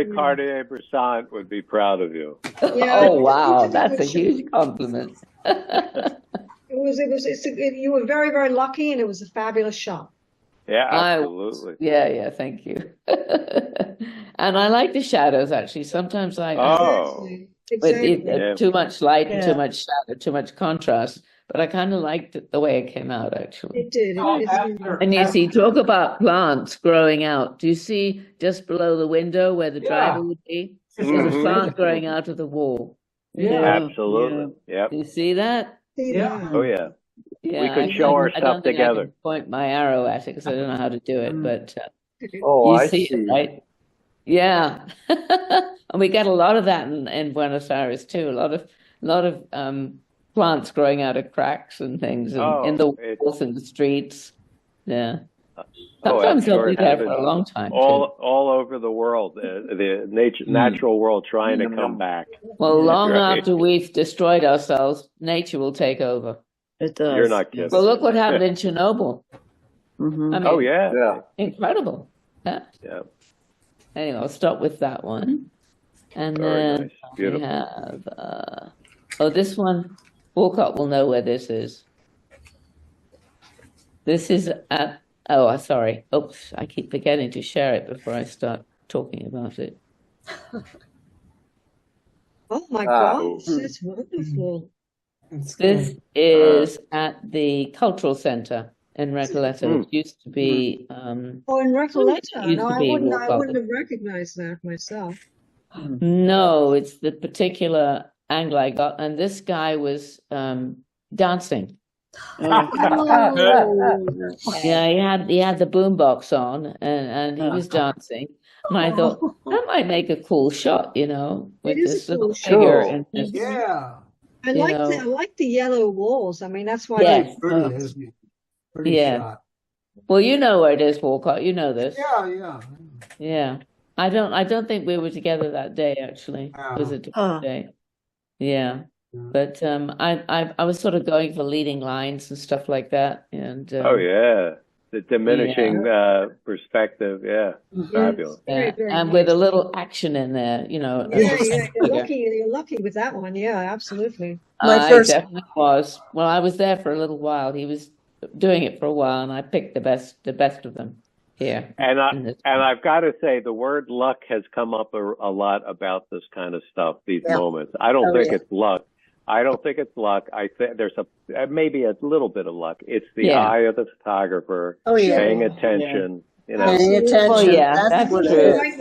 really. Cartier-Bresson would be proud of you. Yeah, Oh, wow. you did That's a good shot. huge compliment. You were very, very lucky, and it was a fabulous shot. Yeah, absolutely. Yeah, thank you. And I like the shadows, actually. Sometimes Oh. Exactly. Yeah. too much light and too Yeah. much shadow, too much contrast. But I kind of liked it the way it came out, actually. It did. And you see, talk about plants growing out. Do you see just below the window where the driver would be? There's a Mhm. plant growing out of the wall. Absolutely. Yep. Do you see that? See Yeah. that? Oh yeah. Yeah, We could show our I stuff don't think I together. can point my arrow at it because I don't know how to do it, but Oh, you I see see. it, right? Yeah. And we get a lot of that in Buenos Aires too. A lot of plants growing out of cracks and things and in the walls and the streets. Yeah. Sometimes they'll be there for a long time too. All over the world, the natural world trying to come back. Well, long Right. after we've destroyed ourselves, nature will take over. It does. You're not kidding. Well, look what happened in Chernobyl. Mhm. I mean, Oh yeah. Yeah. incredible. Yeah. Yeah. Anyway, I'll stop with that one. And Very then nice. we Beautiful. have, this one, Walcott will know where this is. This is at, sorry. Oops, I keep forgetting to share it before I start talking about it. Oh my Ah. gosh, that's wonderful. This is at the Cultural Center in Recoleta. It used to be, Oh, in Recoleta. used No, to I be wouldn't Walcott. have recognized that myself. No, it's the particular angle I got. And this guy was dancing. Oh, Yeah, he had the boombox on and he was dancing. And I thought that might make a cool shot, you know, with It is a this little cool figure. shot. And this, Yeah. I You like know. I like the yellow walls. I mean, that's why. Yes. Pretty, isn't it? Pretty Yeah. shot. Well, you know where it is, Walcott. You know this. Yeah. Yeah. I don't think we were together that day, actually. It was a different day. Yeah. But I was sort of going for leading lines and stuff like that. And Oh yeah. the diminishing perspective. Yeah, fabulous. Yeah. Very And nice. with a little action in there, you know. Yeah, you're lucky with that one. Yeah, absolutely. My I first- definitely was. Well, I was there for a little while. He was doing it for a while, and I picked the best of them here. And I've got to say, the word luck has come up a lot about this kind of stuff. These moments. I don't think it's luck. I don't think it's luck. I think there's maybe a little bit of luck. It's the eye of the photographer paying attention. You know. Paying attention. Oh yeah, that's what true. it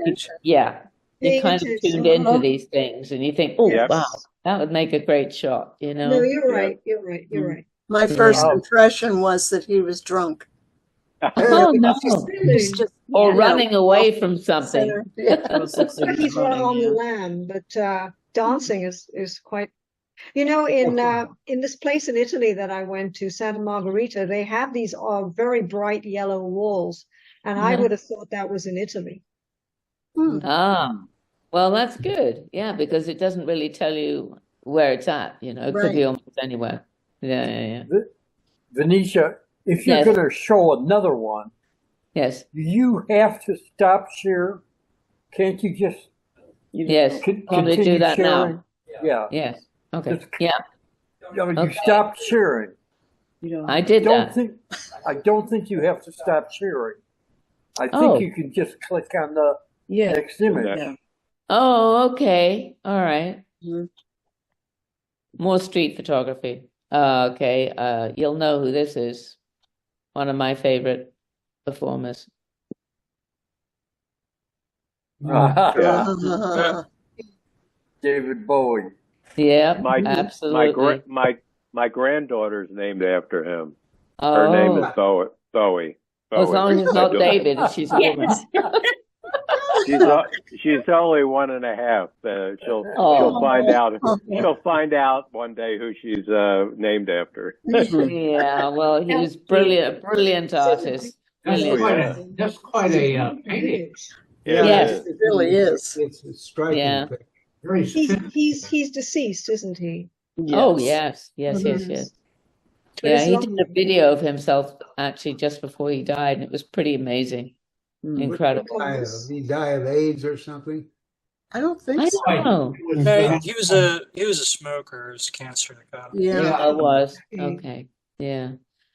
is. Yeah. You kind of Paying tuned attention. into these things, and you think, oh Yep. wow, that would make a great shot. You know. No, you're right. You're right. You're right. My first impression was that he was drunk. Oh no. Really? Or running away from something. Looks like he's on the lamb, but dancing is quite. You know, in this place in Italy that I went to, Santa Margherita, they have these very bright yellow walls, and I would have thought that was in Italy. Ah, well, that's good. Yeah, because it doesn't really tell you where it's at. You know, it could be almost anywhere. Yeah. Venetia, if you're Yes. going to show another one, Yes. you have to stop share. Can't you just Yes. continue Want to do that sharing? now? Yeah. Yes. Okay. Just- Yeah, I mean, Okay. you stopped sharing. I did that. I don't think you have to stop sharing. I think Oh. you can just click on the next image. Yeah. Oh, okay. All right. Mhm. More street photography. Okay. You'll know who this is. One of my favorite performers. David Bowie. Yeah, My absolutely. my granddaughter's named after him. Oh, Her name is Bowie. as long as it's not David, and she's a woman. She's only 1.5. She'll Oh. find out. She'll find out one day who she's named after. Yeah, well, he was brilliant artist. That's Brilliant. quite a painting. Yes. It really is. It's a striking Yeah. thing. Very He's deceased, isn't he? Oh, yes. Yes. But Yeah, it's he lovely. did a video of himself actually just before he died, and it was pretty amazing. Incredible. He died of AIDS or something. I don't think I so. don't know. No, he was a smoker. It was cancer that got him. Yeah. It was. Okay. Yeah.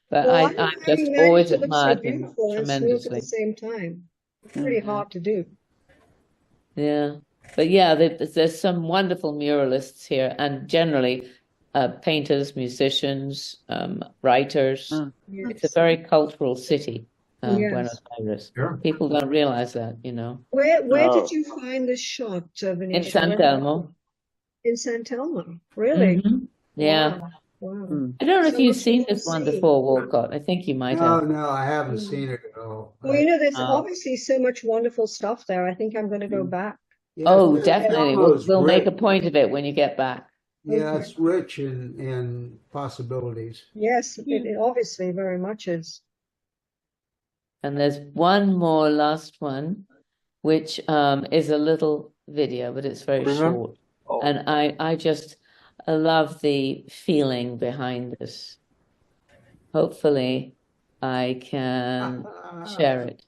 But Well, I he just managed always to look so admired him beautiful and smooth at tremendously. the same time. Pretty hard to do. Yeah. But yeah, there's some wonderful muralists here, and generally painters, musicians, writers. It's a very cultural city, Yes. Buenos Aires. Sure. People don't realize that, you know. Where Oh. did you find this shot, Venetia? In San Telmo. In San Telmo, really? Mhm. Yeah. Wow. I don't know if So you've much seen to this one see. before, Walcott. I think you might have. No, I haven't seen it at all. Well, you know, there's Oh. obviously so much wonderful stuff there. I think I'm going to go back. Yeah, Oh, it's- definitely. it's We'll make a rich. point of it when you get back. Yeah, it's rich in possibilities. Yes, it obviously very much is. And there's one more last one, which is a little video, but it's very short. Oh. And I just love the feeling behind this. Hopefully, I can share it.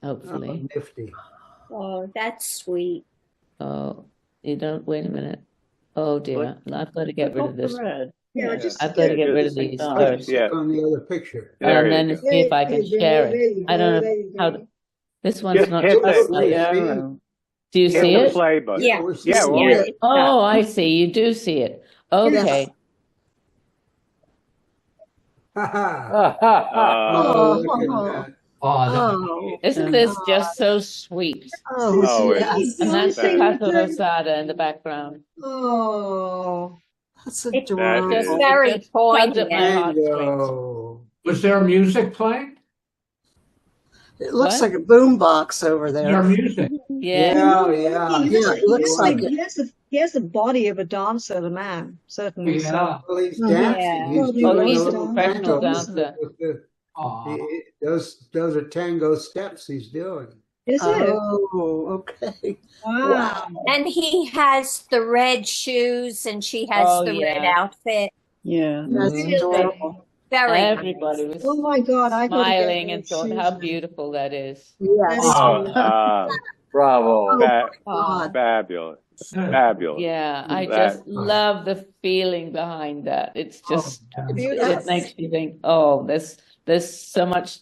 Hopefully. Nifty. Oh, that's sweet. Oh, you don't, wait a minute. Oh dear, I've got to get rid of this. Yeah, just I've got to get rid of these first. Yeah. On the other picture. There And you then go. see if I can share it. I don't know how to, this one's Just not. hit the- Do you Hit see the it? play button. Yeah. Yeah, well, Yeah. Oh, I see. You do see it. Okay. Ha ha. Uh, Look at that. Oh, Isn't this just so sweet? Oh, yes. And that's the Thank Casa you. Rosada in the background. Oh, That's That adorable. is- Just very Just tugged at my poignant. heartstrings. Bingo. was there music playing? It looks What? like a boombox over There there. music. Yeah. Yeah. Yeah, it looks like it. he has the body of a dancer, the man, certainly. So. Yeah. Well, he's Mhm. dancing. Yeah. He's Oh, doing he's a little professional tango dancer. with the- Oh, those are tango steps he's doing. Is it? Oh, okay. Wow. And he has the red shoes and she has Oh, the red yeah. outfit. Yeah. That's Mhm. adorable. Very Everybody nice. was Oh my God, I gotta get smiling and those thought shoes how now. beautiful that is. Yes. Bravo. God. Fabulous. Fabulous. Yeah, I That- just love the feeling behind that. It's just Beautiful. it makes you think, oh, there's so much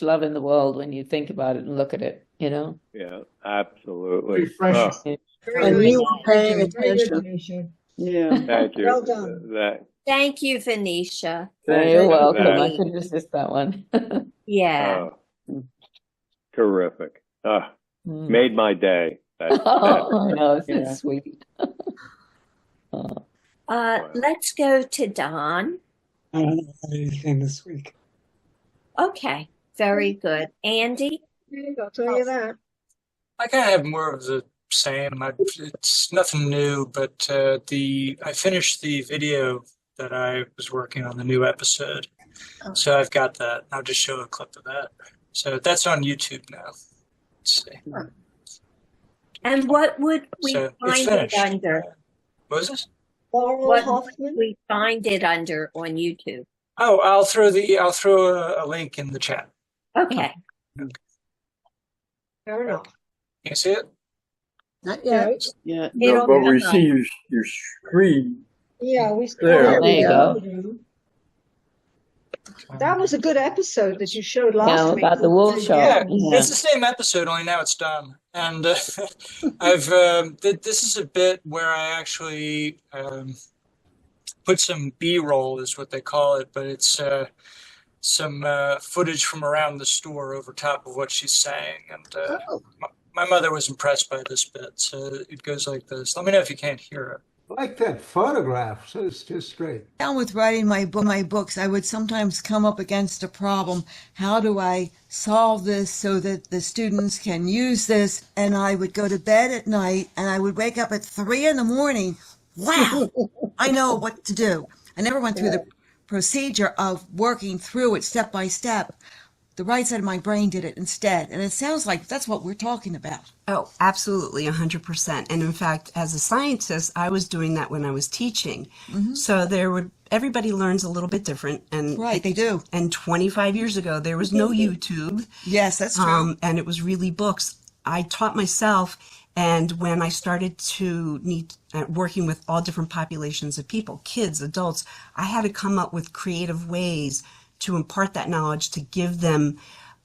love in the world when you think about it and look at it, you know? Yeah, absolutely. Refreshing. Very And nice. you were paying Very good, attention. Venetia. Yeah. Thank you. Well done. Thank you, Venetia. You're welcome. I That- couldn't resist that one. Yeah. Terrific. Made my day. Oh, I know, isn't Yeah. it sweet? Let's go to Don. I don't have anything this week. Okay, very good. Andy? I'll tell you that. I kind of have more of the same. It's nothing new, but I finished the video that I was working on, the new episode. So I've got that. I'll just show a clip of that. So that's on YouTube now. Let's see. And what would we So it's find it finished. under? What was this? Laurel What would Hoffman. we find it under on YouTube? Oh, I'll throw a link in the chat. Okay. Fair enough. Can you see it? Not yet. Yeah. It'll But we come see up. your screen. Yeah, we There. There you go. That was a good episode that you showed Yeah, last week. about the wool shop. Yeah, Yeah. it's the same episode, only now it's done. And this is a bit where I actually put some B-roll, is what they call it, but it's some footage from around the store over top of what she's saying. And my mother was impressed by this bit, so it goes like this. Let me know if you can't hear it. I like that photograph. So it's just great. Down with writing my books, I would sometimes come up against a problem. How do I solve this so that the students can use this? And I would go to bed at night and I would wake up at 3 a.m. Wow, I know what to do. I never went through the procedure of working through it step by step. The right side of my brain did it instead. And it sounds like that's what we're talking about. Oh, absolutely, 100%. And in fact, as a scientist, I was doing that when I was teaching. So everybody learns a little bit different. And Right, they do. And 25 years ago, there was no YouTube. Yes, that's true. And it was really books. I taught myself. And when I started to need working with all different populations of people, kids, adults, I had to come up with creative ways to impart that knowledge, to give them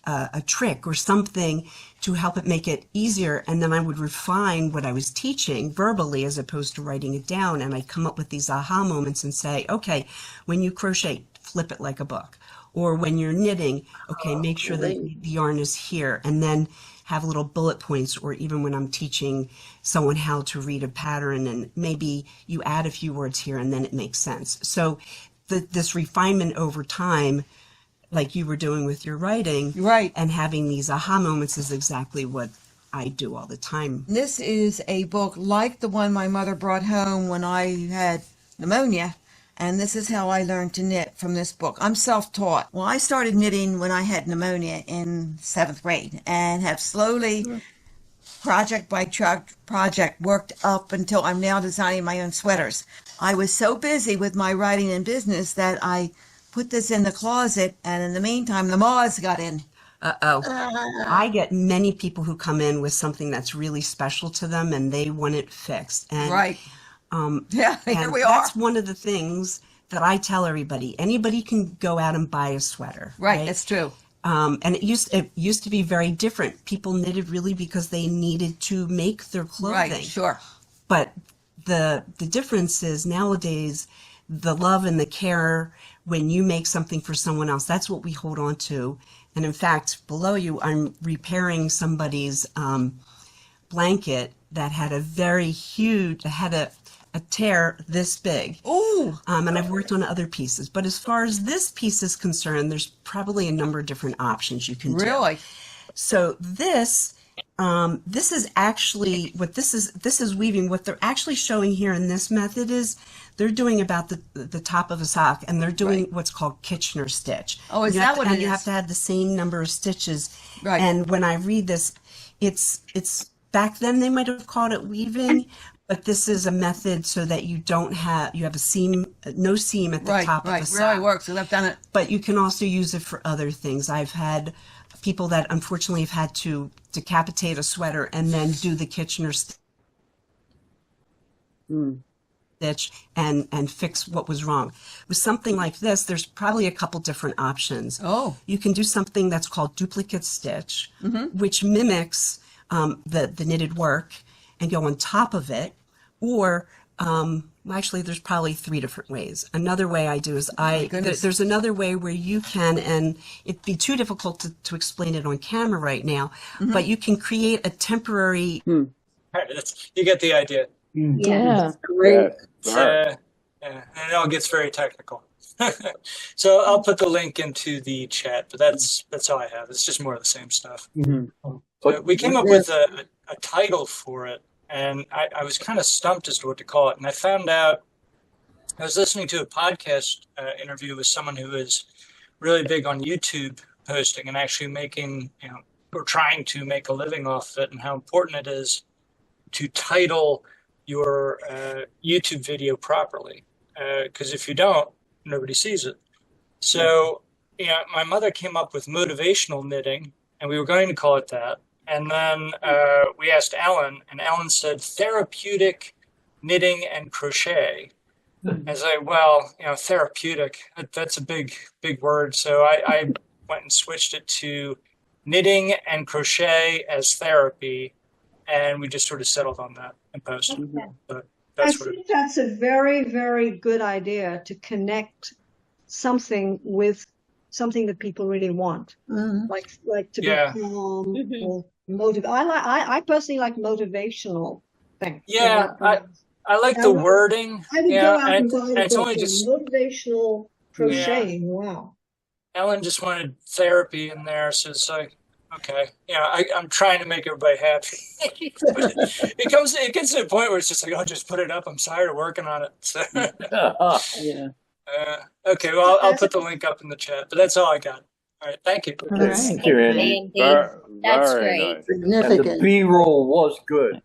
a trick or something to help it make it easier. And then I would refine what I was teaching verbally as opposed to writing it down. And I'd come up with these aha moments and say, okay, when you crochet, flip it like a book. Or when you're knitting, okay, make sure that the yarn is here. And then have little bullet points. Or even when I'm teaching someone how to read a pattern, and maybe you add a few words here and then it makes sense. So this refinement over time, like you were doing with your writing, Right. and having these aha moments is exactly what I do all the time. This is a book like the one my mother brought home when I had pneumonia. And this is how I learned to knit from this book. I'm self-taught. Well, I started knitting when I had pneumonia in 7th grade and have slowly, project by project, worked up until I'm now designing my own sweaters. I was so busy with my writing and business that I put this in the closet, and in the meantime, the moths got in. I get many people who come in with something that's really special to them and they want it fixed. And, Right. Yeah, here and we are. that's one of the things that I tell everybody. Anybody can go out and buy a sweater. Right, that's true. And it used to be very different. People knitted really because they needed to make their clothing. Right, sure. But the difference is nowadays the love and the care when you make something for someone else, that's what we hold on to. And in fact, below you, I'm repairing somebody's blanket that had a very huge, had a tear this big. Ooh. And I've worked on other pieces. But as far as this piece is concerned, there's probably a number of different options you can do. Really? So this is actually what this is weaving. What they're actually showing here in this method is they're doing about the top of a sock, and they're doing what's called Kitchener stitch. Oh, is You that have to- what it and you is? have to have the same number of stitches. Right. And when I read this, it's back then they might have called it weaving, But this is a method so that you have a seam, no seam at the top of the sock. Really works. I've done it. But you can also use it for other things. I've had people that unfortunately have had to decapitate a sweater and then do the Kitchener stitch and fix what was wrong. With something like this, there's probably a couple different options. Oh. You can do something that's called duplicate stitch, which mimics the knitted work and go on top of it. Or actually, there's probably 3 different ways. Another way I do is there's another way where you can, and it'd be too difficult to explain it on camera right now, but you can create a temporary. All right, you get the idea. Yeah. Great. Yeah, and it all gets very technical. So I'll put the link into the chat, but that's all I have. It's just more of the same stuff. But we came up with a title for it, and I was kind of stumped as to what to call it. And I found out, I was listening to a podcast interview with someone who is really big on YouTube posting and actually making, or trying to make a living off of it, and how important it is to title your YouTube video properly. Because if you don't, nobody sees it. So, my mother came up with motivational knitting, and we were going to call it that. And then we asked Ellen, and Ellen said therapeutic knitting and crochet. I was like, well, therapeutic, that's a big word. So I went and switched it to knitting and crochet as therapy. And we just sort of settled on that in post. Okay. But I think that's a very, very good idea, to connect something with something that people really want, like to be calm or motivate. I personally like motivational things. Yeah, I like the wording. I would go out and buy the it's book, only just motivational crocheting. Wow. Ellen just wanted therapy in there, so it's like, okay, I'm trying to make everybody happy. But it gets to a point where it's just like, oh, just put it up. I'm tired of working on it. So, Yeah. Okay, well, I'll put the link up in the chat, but that's all I got. All right, thank you. All right. Thank you, Andy. That's Very great. nice. And the Significant. B-roll was good.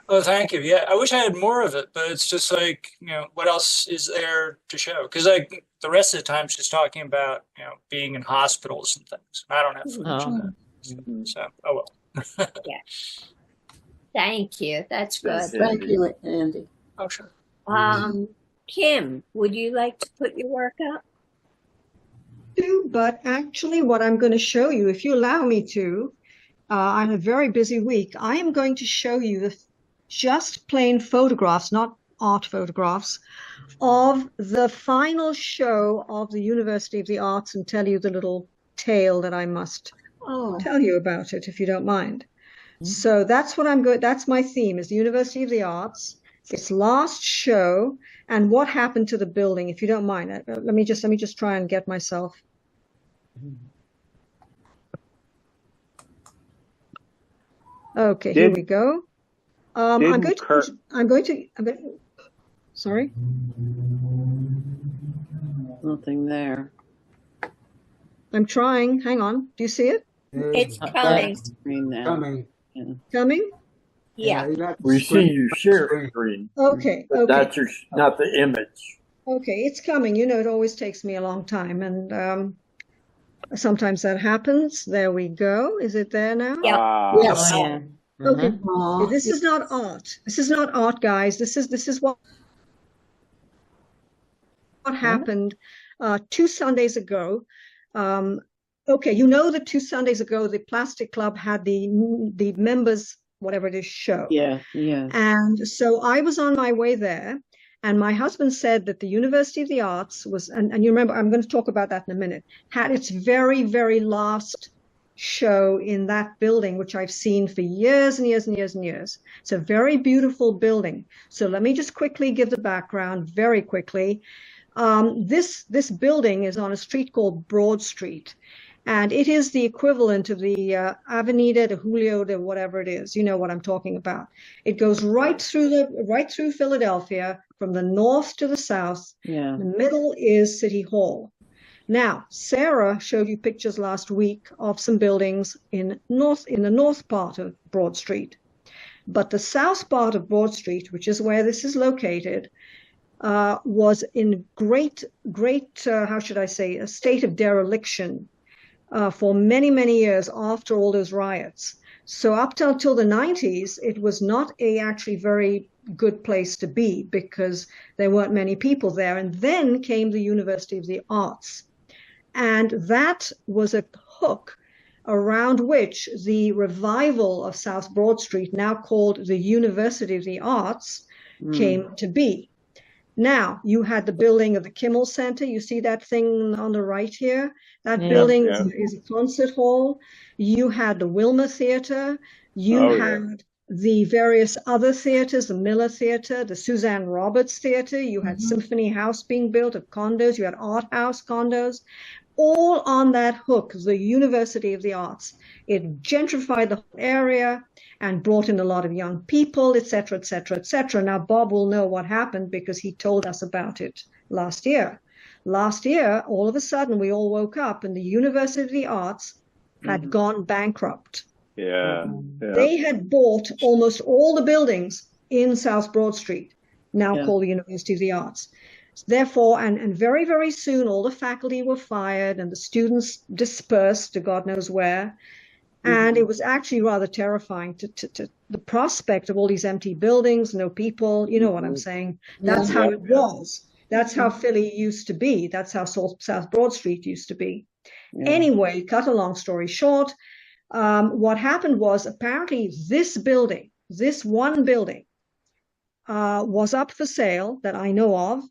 Oh, thank you. Yeah, I wish I had more of it, but it's just like, what else is there to show? Because like the rest of the time she's talking about, being in hospitals and things. I don't have footage of that. So, oh well. Yeah. Thank you. That's good. Thank you, Andy. Oh, sure. Kim, would you like to put your work up? But actually what I'm going to show you, if you allow me to, on a very busy week, I am going to show you the just plain photographs, not art photographs, of the final show of the University of the Arts, and tell you the little tale that I must tell you about it, if you don't mind. So that's what that's my theme, is the University of the Arts, its last show, and what happened to the building, if you don't mind. Let me just try and get myself. Okay, here we go. I'm going to, sorry? Nothing there. I'm trying. Hang on. Do you see it? It's coming. Screen now. Coming. Yeah. Coming? Yeah. We see you share screen. Okay. But that's not the image. Okay, it's coming. It always takes me a long time, and sometimes that happens. There we go. Is it there now? Yeah. Yes. Oh, yeah. Okay. Aw. This is not art. This is not art, guys. This is what happened 2 Sundays ago. Okay, that 2 Sundays ago the Plastic Club had the members, whatever it is, show. Yeah. And so I was on my way there, and my husband said that the University of the Arts was, and you remember, I'm going to talk about that in a minute, had its very, very last show in that building, which I've seen for years and years and years and years. It's a very beautiful building. So let me just quickly give the background very quickly. This building is on a street called Broad Street, and it is the equivalent of the Avenida de Julio de whatever it is. You know what I'm talking about. It goes right through Philadelphia from the north to the south. Yeah. The middle is City Hall. Now, Sarah showed you pictures last week of some buildings in the north part of Broad Street. But the south part of Broad Street, which is where this is located, was in great, how should I say, a state of dereliction for many, many years after all those riots. So up till the 90s, it was not a actually very good place to be because there weren't many people there. And then came the University of the Arts. And that was a hook around which the revival of South Broad Street, now called the University of the Arts, came to be. Now, you had the building of the Kimmel Center. You see that thing on the right here? That building is a concert hall. You had the Wilma Theater. You had the various other theaters, the Miller Theater, the Suzanne Roberts Theater. You had Symphony House being built of condos. You had Art House condos. All on that hook, the University of the Arts. It gentrified the whole area and brought in a lot of young people, et cetera, et cetera, et cetera. Now, Bob will know what happened because he told us about it last year. Last year, all of a sudden, we all woke up and the University of the Arts had gone bankrupt. Yeah. They had bought almost all the buildings in South Broad Street, now called the University of the Arts. Therefore, and very, very soon, all the faculty were fired and the students dispersed to God knows where. And it was actually rather terrifying to the prospect of all these empty buildings, no people. You know what I'm saying? That's how it was. That's how Philly used to be. That's how South Broad Street used to be. Anyway, cut a long story short, what happened was apparently this building, this one building, was up for sale that I know of.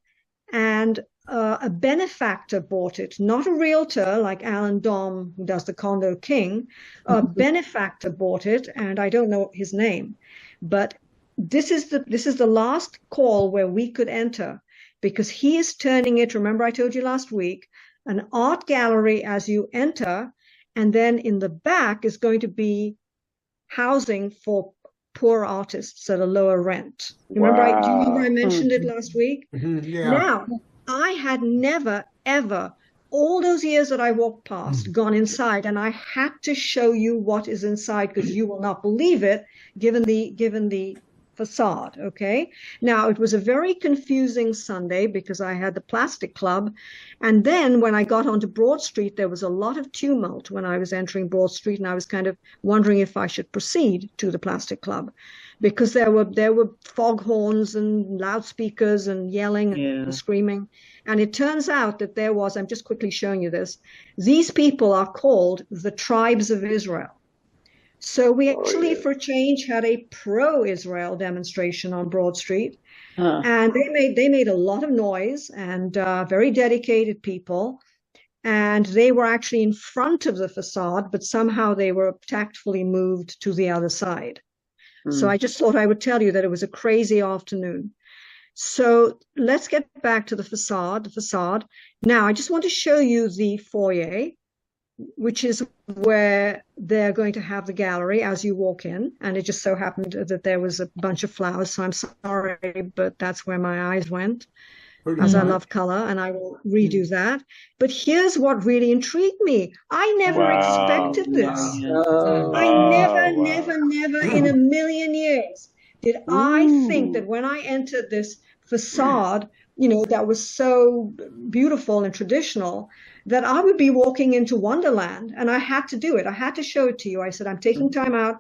And a benefactor bought it, not a realtor like Alan Dom, who does the Condo King. A benefactor bought it, and I don't know his name. But this is the last call where we could enter because he is turning it, remember I told you last week, an art gallery as you enter, and then in the back is going to be housing for poor artists at a lower rent. Do you remember I mentioned it last week? Now, I had never, ever, all those years that I walked past, gone inside, and I had to show you what is inside because you will not believe it, given the facade, okay? Now, it was a very confusing Sunday because I had the Plastic Club, and then when I got onto Broad Street, there was a lot of tumult when I was entering Broad Street, and I was kind of wondering if I should proceed to the Plastic Club because there were foghorns and loudspeakers and yelling and screaming, and it turns out that there was, I'm just quickly showing you this, these people are called the Tribes of Israel. So we actually, for a change, had a pro-Israel demonstration on Broad Street, and they made a lot of noise and very dedicated people, and they were actually in front of the facade, but somehow they were tactfully moved to the other side. So I just thought I would tell you that it was a crazy afternoon. So let's get back to the facade. Now, I just want to show you the foyer, which is where they're going to have the gallery as you walk in. And it just so happened that there was a bunch of flowers. So I'm sorry, but that's where my eyes went, as I love color, and I will redo that. But here's what really intrigued me. I never expected this. I never in a million years did I think that when I entered this facade, you know, that was so beautiful and traditional, that I would be walking into Wonderland, and I had to do it. I had to show it to you. I said, I'm taking time out.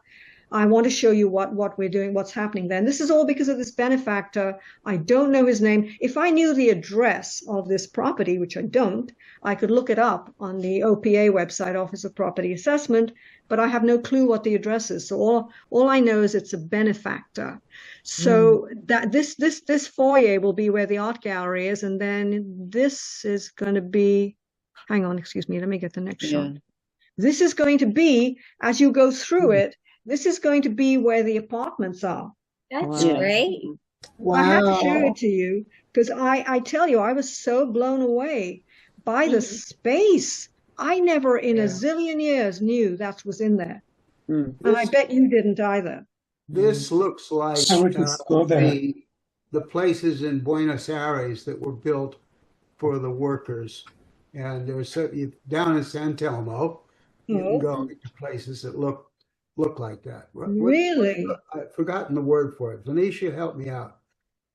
I want to show you what we're doing, what's happening there. And this is all because of this benefactor. I don't know his name. If I knew the address of this property, which I don't, I could look it up on the OPA website, Office of Property Assessment, but I have no clue what the address is. So all I know is it's a benefactor. So that this foyer will be where the art gallery is, and then this is going to be, hang on, excuse me, let me get the next shot. This is going to be, as you go through it, this is going to be where the apartments are. That's great. Wow. I have to show it to you because I tell you, I was so blown away by the space. I never in a zillion years knew that was in there. And I bet you didn't either. This looks like the places in Buenos Aires that were built for the workers. And there's down in San Telmo, you can go to places that look look like that. Really? I've forgotten the word for it. Venetia, help me out.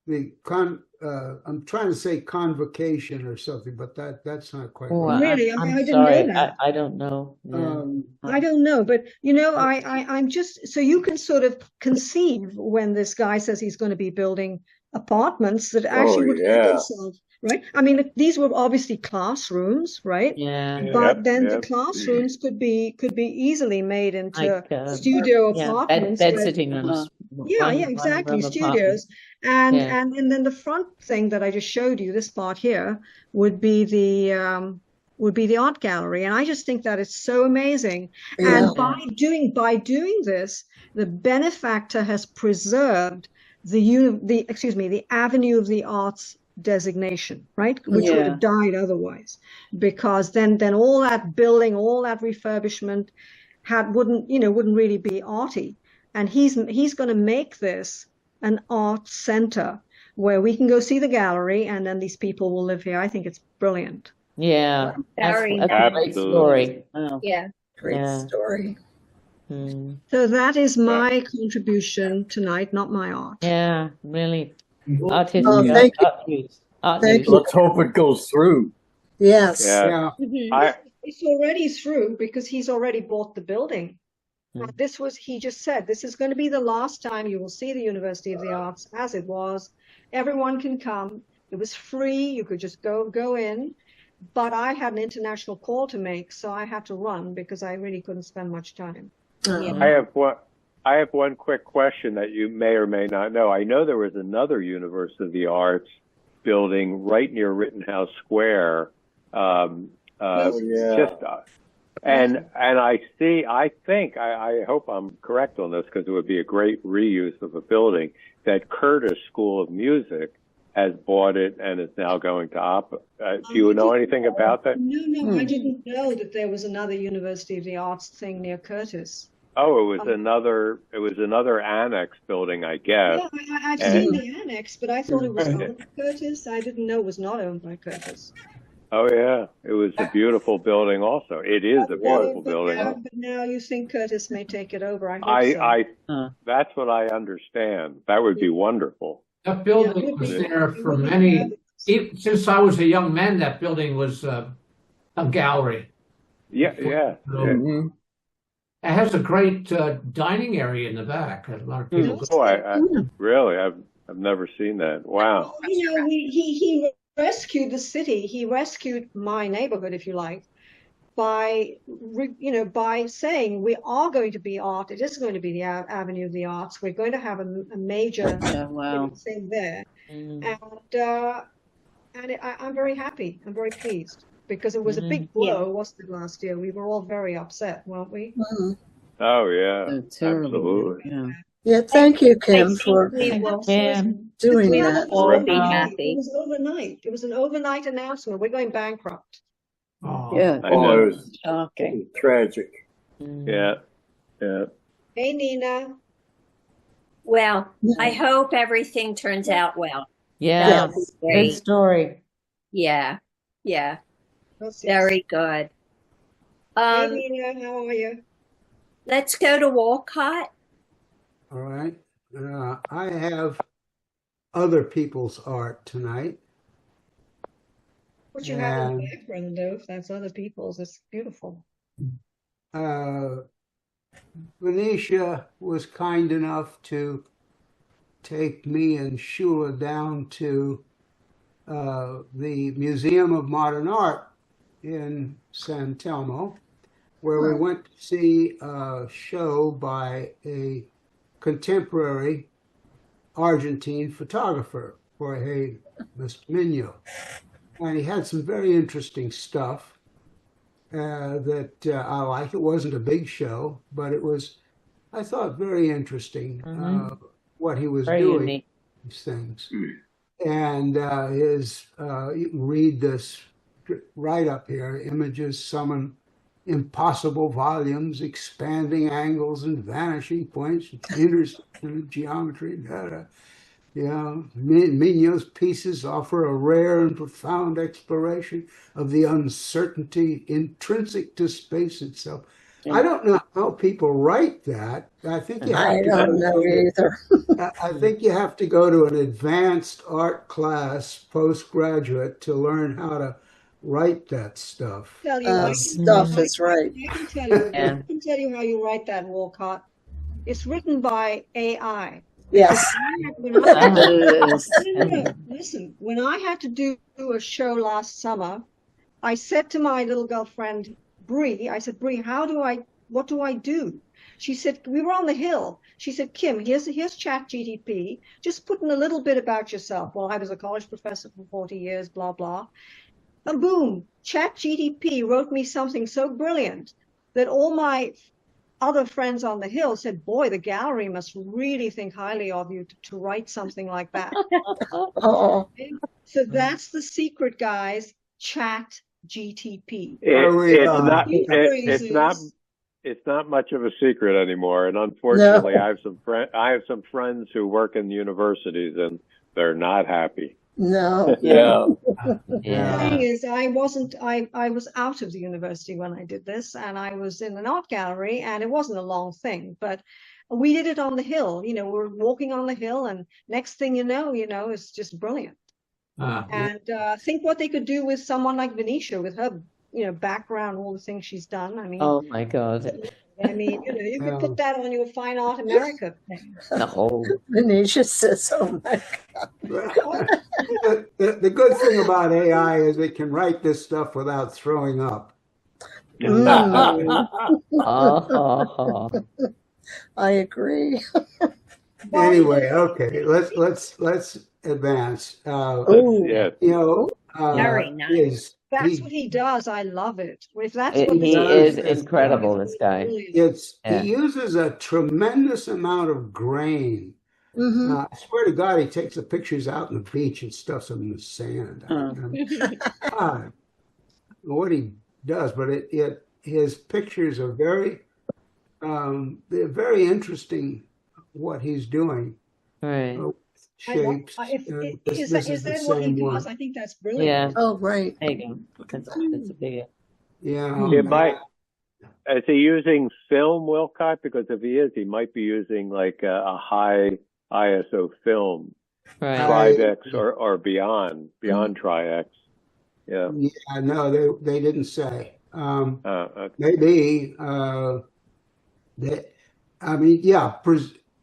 I'm trying to say convocation or something, but that's not quite Oh, right. Really? I'm I didn't sorry. know that. I don't know. Yeah. I don't know, but I'm just so you can sort of conceive when this guy says he's going to be building apartments that actually would fit themselves, right? I mean, these were obviously classrooms, right? Yeah. But then the Yep. classrooms could be easily made into Like studio yeah, apartments. bed where- sitting rooms. yeah, One exactly. room Studios. And Yeah. and then the front thing that I just showed you, this part here, would be the art gallery. And I just think that is so amazing. Yeah. And by doing this, the benefactor has preserved the Avenue of the Arts designation, right? Which would have died otherwise. Because then all that building, all that refurbishment wouldn't really be arty. And he's going to make this an art center where we can go see the gallery and then these people will live here. I think it's brilliant. Yeah. Very That's a great story. Wow. Yeah. Great story. So that is my contribution tonight, not my art. Yeah, really. Thank you. Art Thank news. you. Let's hope it goes through. Yes. Yeah. It's already through because he's already bought the building. He just said, this is going to be the last time you will see the University of the Arts as it was. Everyone can come. It was free. You could just go in. But I had an international call to make, so I had to run because I really couldn't spend much time. I have one quick question that you may or may not know. I know there was another University of the Arts building right near Rittenhouse Square. And I hope I'm correct on this because it would be a great reuse of a building, that Curtis School of Music has bought it and is now going to do you know anything about that? No, I didn't know that there was another University of the Arts thing near Curtis. Oh, it was another annex building, I guess. Yeah, I've seen the annex, but I thought it was owned by Curtis. I didn't know it was not owned by Curtis. Oh yeah, it was a beautiful building. Also, it is a beautiful building. But now you think Curtis may take it over. I hope so. That's what I understand. That would be wonderful. That building was there for since I was a young man. That building was a gallery. Yeah. It has a great dining area in the back. A lot of people. Really, I've never seen that. Wow. He rescued the city. He rescued my neighborhood, if you like, by saying we are going to be art. It is going to be the Avenue of the Arts. We're going to have a major thing there, and I'm very happy. I'm very pleased because it was a big blow, wasn't it, last year? We were all very upset, weren't we? Oh yeah, absolutely. Yeah, thank you, Kim, for doing that. We'll be happy. It was overnight. It was an overnight announcement. We're going bankrupt. Yeah. I know. It was Shocking. tragic. Yeah. Hey, Nina. Well, I hope everything turns out well. Yeah. That's Good great. story. Yeah. Yes. Very good. Hey, Nina, how are you? Let's go to Walcott. All right. I have other people's art tonight. What you have in the background, though, if that's other people's, it's beautiful. Venetia was kind enough to take me and Shula down to the Museum of Modern Art in San Telmo, where we went to see a show by a contemporary Argentine photographer, Jorge Mino. And he had some very interesting stuff that I like. It wasn't a big show, but it was, I thought, very interesting what he was doing. Unique. These things. And you can read this right up here, images summon impossible volumes, expanding angles and vanishing points, intersection of geometry, Mino's pieces offer a rare and profound exploration of the uncertainty intrinsic to space itself. I don't know how people write that. I think you have I to don't know either. I think you have to go to an advanced art class, postgraduate, to learn how to write that stuff. Tell you, I can, Stuff I, is right. I can tell you, Yeah. I can tell you how you write that, Walcott. It's written by AI. Yes. When I, Yes. listen, when I had to do a show last summer, I said to my little girlfriend, Bree, I said, Bree, what do I do? She said, we were on the hill. She said, Kim, here's ChatGPT. Just put in a little bit about yourself. Well, I was a college professor for 40 years, blah, blah. And boom, ChatGPT wrote me something so brilliant that all my other friends on the hill said, boy, the gallery must really think highly of you to write something like that. Oh, So that's the secret, guys. ChatGPT. It's not much of a secret anymore. And unfortunately, No. I have some friends who work in universities, and they're not happy. no. Yeah. The thing is, I was out of the university when I did this, and I was in an art gallery, and it wasn't a long thing, but we did it on the hill. We're walking on the hill, and next thing you know, it's just brilliant. And think what they could do with someone like Venetia, with her, background, all the things she's done. I mean, Oh my God. you could put that on your Fine Art America thing. No. Venetia says, oh my God. The good thing about AI is it can write this stuff without throwing up. I agree. Anyway, okay, let's advance. Very nice. That's what he does. I love it. If that's He is incredible, this guy. He uses a tremendous amount of grain. I swear to God, he takes the pictures out on the beach and stuffs them in the sand. I don't know what he does, but his pictures are they're very interesting. What he's doing, right? Shapes. Is that what he does? I think that's brilliant. Yeah. Oh, right. There you go. That's a big. Yeah. It might. Is he using film, Wilcott? Because if he is, he might be using like a high ISO film, Right. Tri-X or beyond Tri-X. Yeah. Yeah. No, they didn't say. Okay. Maybe.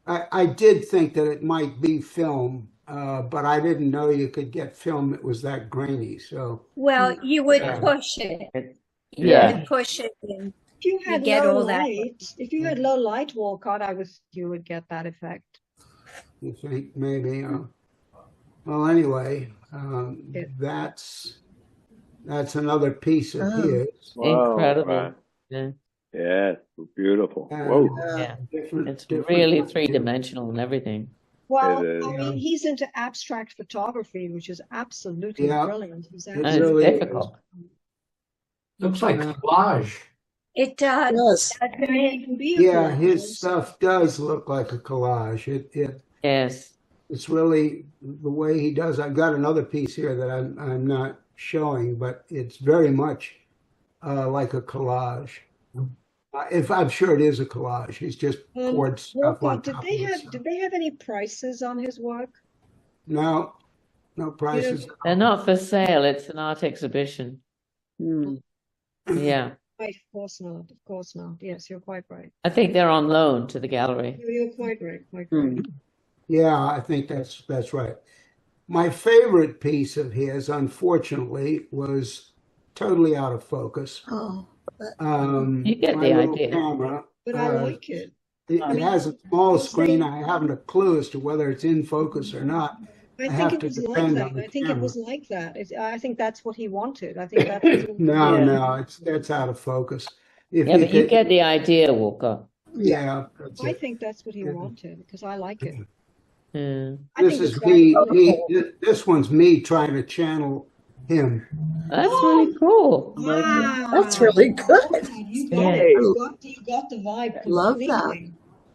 I did think that it might be film, but I didn't know you could get film that was that grainy. So, well, you would push it. Yeah. You would push it, and if you had get low all that. light, if you had low light, Walcott, you would get that effect. you think maybe? Well, anyway, that's another piece of his. Incredible. Wow. Yeah. Yeah, beautiful. And, Whoa. Yeah. It's different really kinds of- three-dimensional and everything. Well, It is. I mean, he's into abstract photography, which is absolutely Yeah. brilliant. He's It And really it's is. difficult. Looks like collage. It does. Yes. Yeah, his stuff does look like a collage. Yes. It's really the way he does. I've got another piece here that I'm not showing, but it's very much like a collage. If I'm sure it is a collage, he's just poured stuff on Walcott, top did they have any prices on his work? No prices. They're not for sale. It's an art exhibition. Yeah. Right, of course not. Of course not. Yes, you're quite right. I think they're on loan to the gallery. You're quite right. Quite right. Yeah, I think that's right. My favorite piece of his, unfortunately, was totally out of focus. Oh. You get my the little idea. Camera, But I like it. it has a small screen. I haven't a clue as to whether it's in focus or not. I have think to it was like depend that. on the I think it camera. was like that. I think that's what he wanted. I think that was No, that's out of focus. If Yeah, but you get the idea, Walker. yeah, that's I it. think that's what he wanted because I like it. Yeah. I This think is it's me. very This one's me trying to channel him. That's really cool. Wow. That's really good. You got it. You got the vibe Love completely.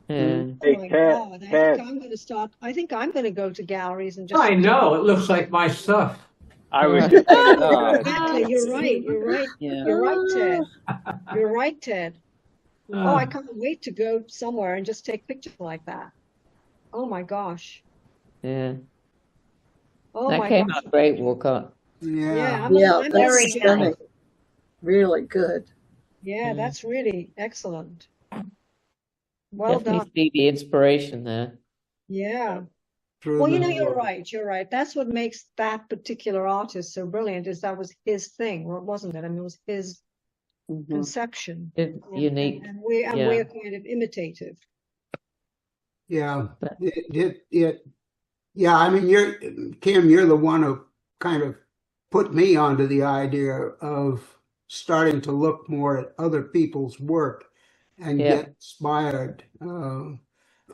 Yeah. Oh Hey, my Ted, God. I think I'm going to go to galleries and just. I know, it looks like my stuff. I was just gonna say that. Exactly. You're right. You're right. Yeah. You're right, Ted. You're right, Ted. Oh, I can't wait to go somewhere and just take pictures like that. Oh my gosh. Yeah. Oh That my came gosh. out great, Walcott. Yeah, Yeah, I'm Very that's stunning. nice. Really good. yeah, Mm. that's really excellent. Well Definitely done. see the inspiration there. Yeah. through Well, you the know, you're book. right. You're right. That's what makes that particular artist so brilliant, is that was his thing, wasn't it? I mean, it was his conception. It's unique. And Yeah. we're kind of imitative. Yeah, But- yeah. I mean, Kim, you're the one who kind of put me onto the idea of starting to look more at other people's work and Yeah. get inspired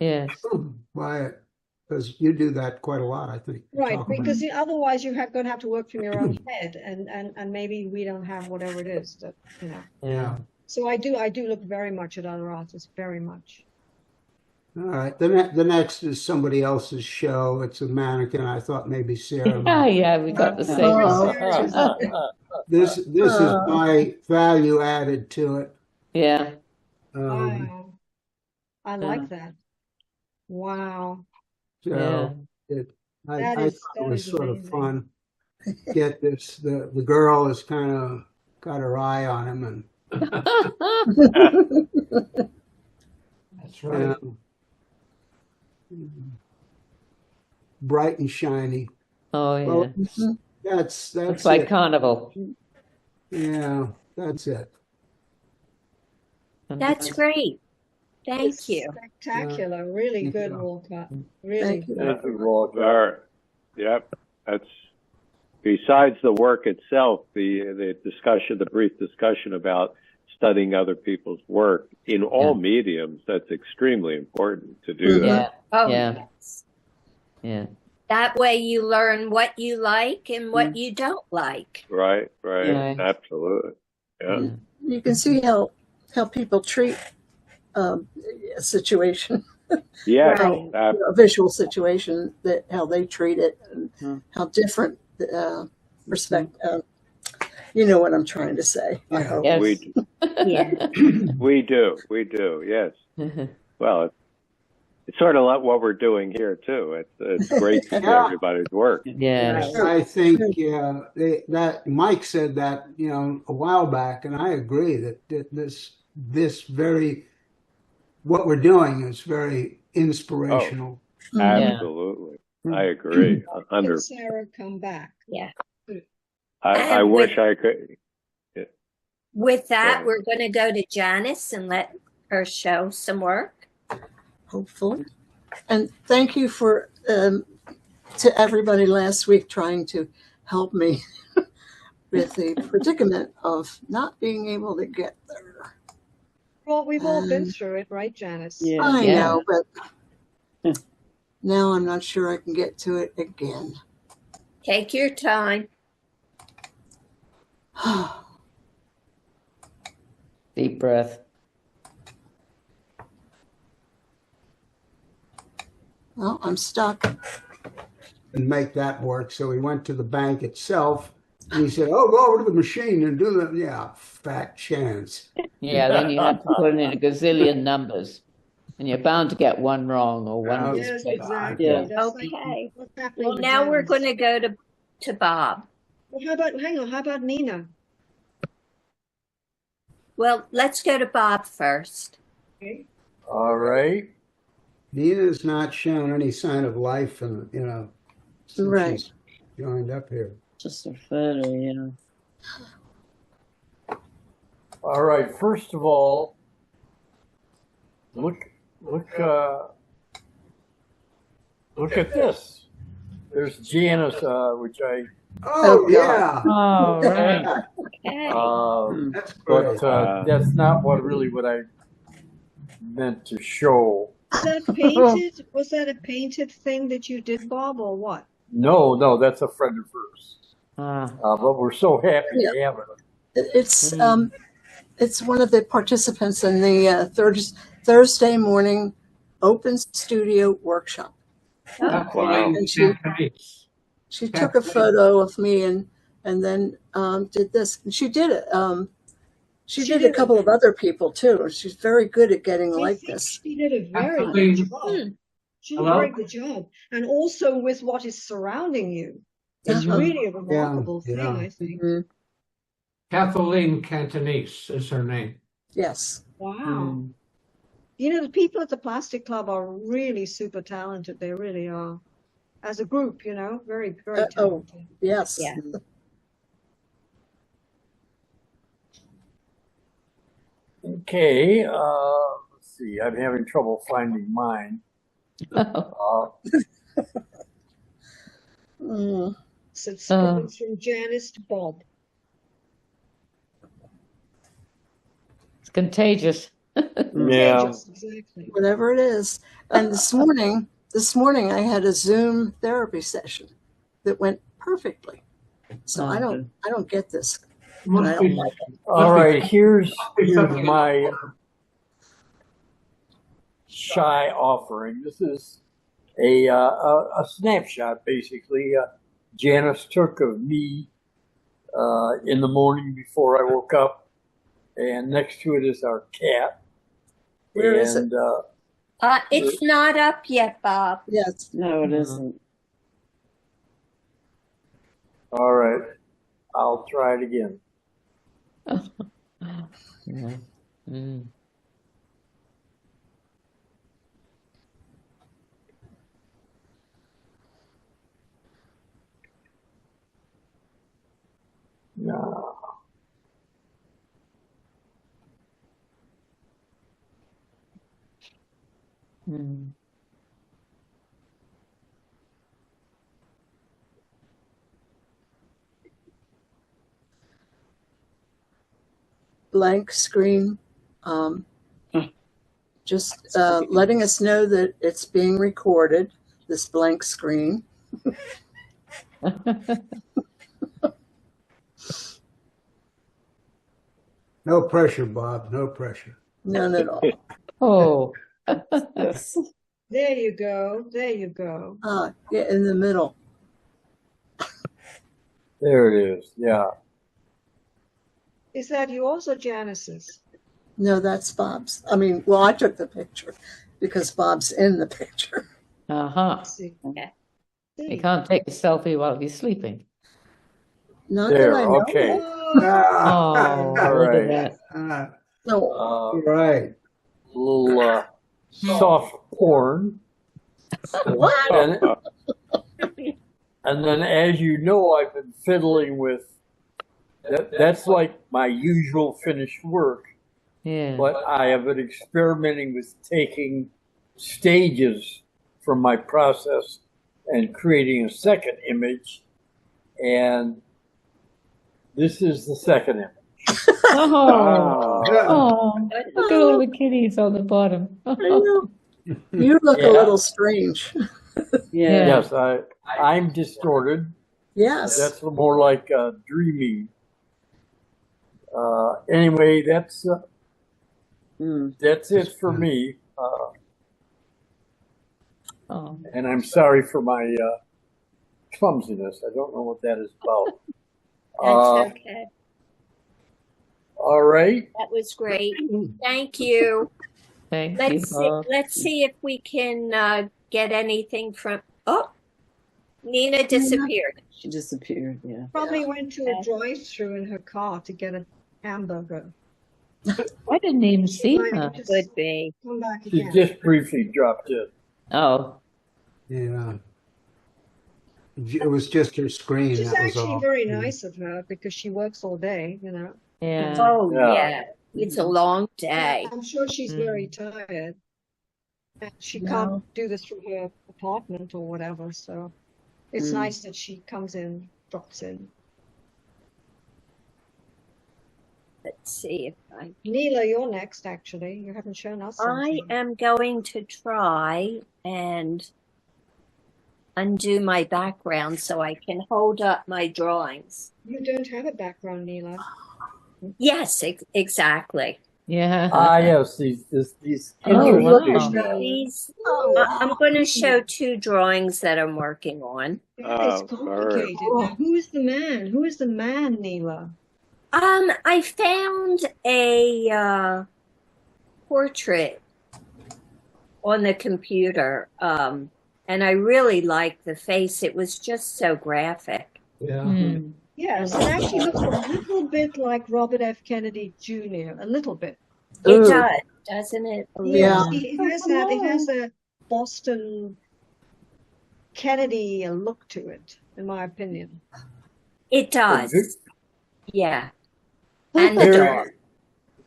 Yes. by it, because you do that quite a lot, I think. You Right, talk about because otherwise you're going to have to work from your own head, and maybe we don't have whatever it is that, you know. Yeah. So I do look very much at other artists, very much. All right, the next is somebody else's show. It's a mannequin. I thought maybe Sarah. Yeah, yeah, we got the same. This is my value added to it. Yeah. Wow. I like that. Wow. So I That thought it was is sort of amazing. fun. Get this, the girl has kind of got her eye on him, and That's right. bright and shiny. Oh, yeah. Well, that's It's like it. carnival. Yeah, that's it. That's great. Thank It's you. spectacular. Really good, Yeah. Walcott. Really Thank you. Thank you, Walter. Yep. That's besides the work itself, the discussion, the brief discussion about studying other people's work in all mediums. That's extremely important to do that. Yeah. Oh, Yeah. yes. Yeah. That way you learn what you like and what you don't like. Right. Right. Absolutely. Yeah. You can see how people treat a situation, Yes. Right. a visual situation, that how they treat it, and how different perspective. You know what I'm trying to say. I hope. Yes. We do. Yeah. We do. Yes. Well, it's sort of like what we're doing here too. It's great to see everybody's work. Yes. I think that Mike said that a while back, and I agree that this very what we're doing is very inspirational. Absolutely, I agree. Can Sarah come back? Yeah. I And wish I could. With that, Right. we're going to go to Janice and let her show some work. Hopefully. And thank you for to everybody last week trying to help me with the predicament of not being able to get there. Well, we've all been through it, right, Janice? I know, but now I'm not sure I can get to it again. Take your time. Deep breath. Well, I'm stuck. And make that work. So he went to the bank itself, and he said, "Oh, go over to the machine and do that." Yeah, fat chance. Yeah, then you have to put in a gazillion numbers, and you're bound to get one wrong or one Yes, mistake. exactly. Yeah. That's like Okay. what's happening Well, with now we're Janice. going to go to Bob. Well, how about Nina? Well, let's go to Bob first. Okay. All right. Nina's not shown any sign of life, and since Right. she's joined up here. Just a photo, yeah. All right. First of all, look at this. There's Janice, which I. Oh yeah. Oh, right. Okay. That's great. But that's not what I meant to show. Was that painted? Was that a painted thing that you did, Bob, or what? No, that's a friend of hers. But we're so happy to have it. It's one of the participants in the Thursday morning open studio workshop. Wow. And she took a photo of me and then did this. And she did it She did a couple of other people too. She's very good at getting likeness. She did a very good job. She did a very good job. And also with what is surrounding you. It's really a remarkable thing, I think. Kathleen Cantonese is her name. Yes. Wow. You know, the people at the Plastic Club are really super talented. They really are. As a group, you know, very, very talented. Oh, yes. Yeah. Okay, let's see. I'm having trouble finding mine. So it's going from Janice to Bob. It's contagious. Yeah. Exactly. Whatever it is. And this morning I had a Zoom therapy session that went perfectly. So I don't get this. And I don't like it. All right, here's my shy offering. This is a snapshot, basically. Janice took of me in the morning before I woke up, and next to it is our cat. Where is it? It's not up yet, Bob. Yes. No, it isn't. All right, I'll try it again. Yeah. Mm. No. Mm. Blank screen. Just letting us know that it's being recorded, this blank screen. No pressure, Bob. No pressure. None at all. Oh. There you go. There you go. Yeah, in the middle. There it is. Yeah. Is that yours or Janice's? No, that's Bob's. I mean, well, I took the picture because Bob's in the picture. Yeah. You can't take a selfie while he's sleeping. Not There, that I know. okay. Oh, all look right. at that. No. Right. Little soft porn. What? And then, as you know, I've been fiddling with that. That's like my usual finished work. Yeah. But I have been experimenting with taking stages from my process and creating a second image. And this is the second image. Oh, look at all the kitties on the bottom. I know. You look a little strange. Yeah. Yes, I'm distorted. Yes. That's more like dreaming. Anyway, that's it for me. And I'm sorry for my clumsiness. I don't know what that is about. That's okay. All right. That was great. Thank you. Thank Let's see if we can get anything from. Oh, Nina disappeared. She disappeared. Yeah. Probably went to a drive-through in her car to get a hamburger. I didn't even see her. Could be. Come back She again. just briefly dropped in. Oh. Yeah. It was just her screen. She's That was actually all. very nice of her because she works all day, you know. Yeah. Oh, Yeah. yeah. It's a long day. I'm sure she's very tired. And she can't do this from her apartment or whatever, so it's nice that she comes in, drops in. Let's see if I. Neela, you're next, actually. You haven't shown us I something. am going to try and undo my background so I can hold up my drawings. You don't have a background, Neela. Yes, exactly. Yeah. Yes, these Oh, interesting. wow. These, I'm going to show two drawings that I'm working on. It's complicated. Now, who is the man? Who is the man, Neela? I found a portrait on the computer, and I really liked the face. It was just so graphic. Yeah. Hmm. Yes, it actually looks a little bit like Robert F. Kennedy Jr. A little bit. It Ooh, does, doesn't it? A Yes, little. it has a Boston Kennedy look to it, in my opinion. It Ve- does. Yeah. And the Very, dog.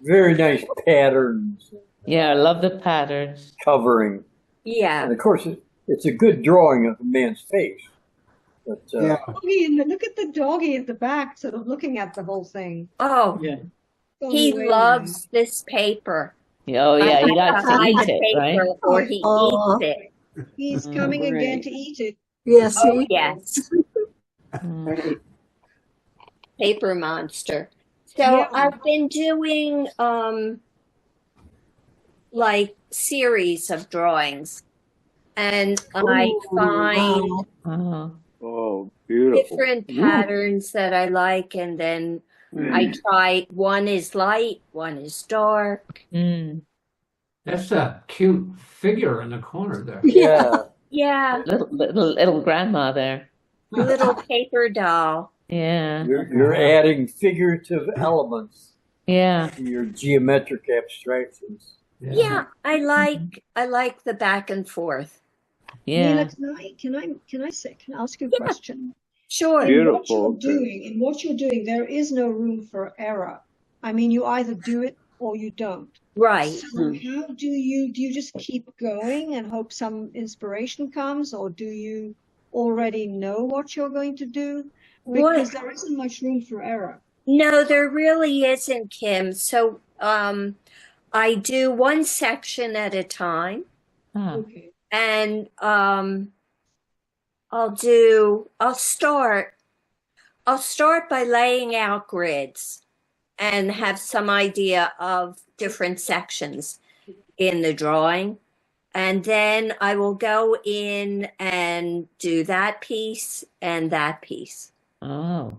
very nice patterns Yeah, I love the patterns. covering. Yeah. And of course, it's a good drawing of a man's face. But Yeah. Look at the doggy at the back, sort of looking at the whole thing. Oh, Yeah. he Going away loves this paper. Oh, I yeah, have he likes to to hide eat the it, right? paper or he oh, eats it. now. He's Mm. coming again Right. to eat it. yes, Oh, he. yes. Mm. Right. Paper monster. So Yeah. I've been doing like series of drawings, and I Ooh, find wow. Oh. Oh, beautiful. different patterns that I like, and then I try, one is light, one is dark. Mm. That's a cute figure in the corner there. Yeah. yeah, Yeah, Little grandma there. little paper doll. Yeah. you're adding figurative elements Yeah. to your geometric abstractions. Yeah, I like the back and forth. Yeah. Nina, can I ask you a Yeah, question? sure. Beautiful. In what you're doing, there is no room for error. I mean, you either do it or you don't. Right. So how do you just keep going and hope some inspiration comes, or do you already know what you're going to do? Because What? there isn't much room for error. No, there really isn't, Kim. So I do one section at a time, Ah. Okay. and I'll start by laying out grids and have some idea of different sections in the drawing. And then I will go in and do that piece and that piece. Oh.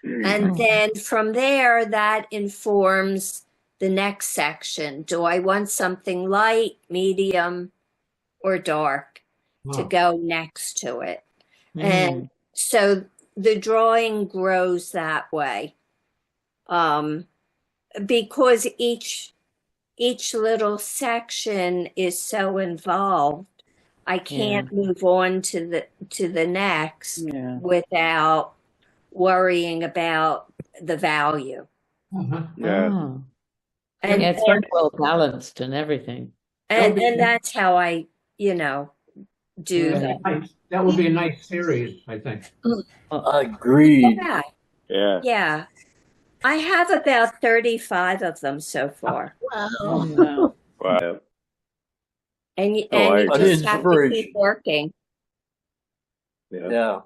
And then from there, that informs the next section. Do I want something light, medium, or dark to Wow. go next to it? Mm. And so the drawing grows that way. Because each little section is so involved, I can't move on to the next Yeah. without worrying about the value. Uh-huh. Yeah. Oh. And Yeah, it's very well balanced and everything. and that's how I, do that. That would be a nice series, I think. Agreed. Yeah, Yeah. yeah. I have about 35 of them so far. Wow. Wow. Wow. And you I- just have to Inspiration. keep working. Yeah. Yeah.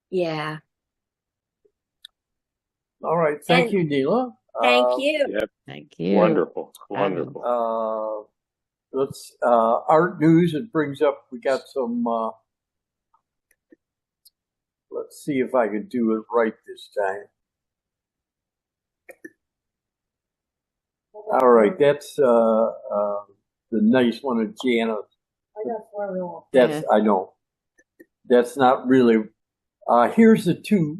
Yeah. All right. Thank And- you, Neela. Thank you. Yep. Thank you. Wonderful. Wonderful. Let's art news. It brings up. We got some. Let's see if I can do it right this time. All right, that's the nice one of Janice. That's I know. That's not really. Here's the two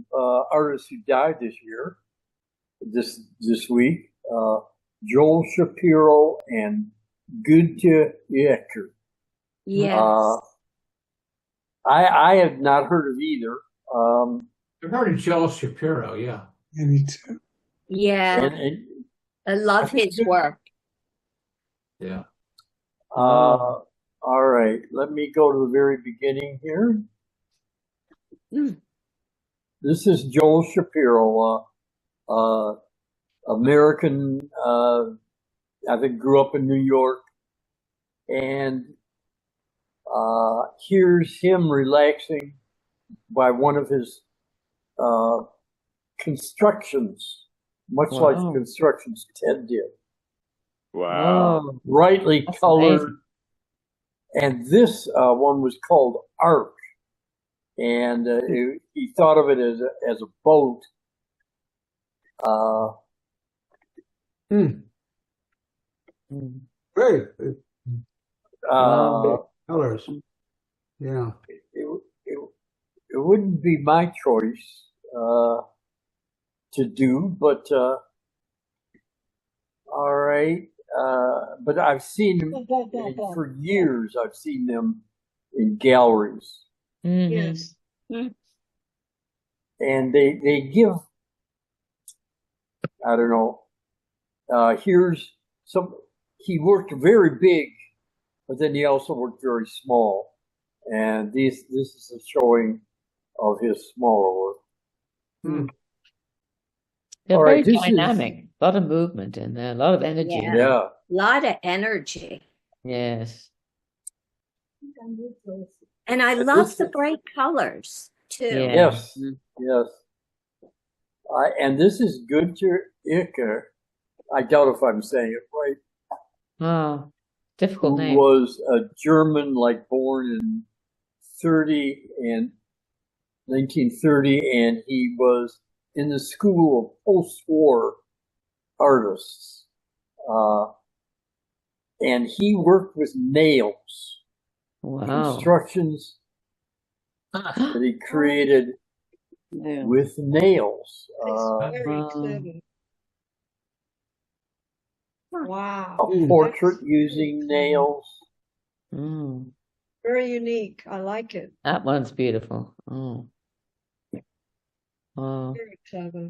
artists who died this year. This week, Joel Shapiro and Günther Ecker. Yes. I have not heard of either. I've heard of Joel Shapiro, yeah. Yeah, me too. Yeah. And I love his work. Yeah. all right, let me go to the very beginning here. This is Joel Shapiro, American. I think grew up in New York, and here's him relaxing by one of his constructions, much like Wow. constructions Ted did. Wow. Oh. Brightly That's colored. amazing. And this one was called Ark. And he thought of it as a boat. Uh, Hmm. Mm. Great. uh, Colors. Yeah. it wouldn't be my choice to do, but all right. But I've seen them for years. I've seen them in galleries, Mhm. Yes. and they give, I don't know. Here's some. He worked very big, but then he also worked very small, and this is a showing of his smaller work. Hmm. They're All very right, this is dynamic. A lot of movement in there, a lot of energy in Yeah. there. yeah. A lot of energy. Yes. And I And love this the is bright colors too. Yeah. yes, Mm. yes. And this is Günter Icker. I doubt if I'm saying it right. Oh, difficult Who name. was a German, like born in 30 and 1930, and he was in the school of post-war artists. And he worked with nails, Wow. constructions that he created Yeah. with nails. It's very Wow. clever. Wow. A portrait using nails. Mm. Very unique. I like it. That one's beautiful. Oh. Oh. Very clever.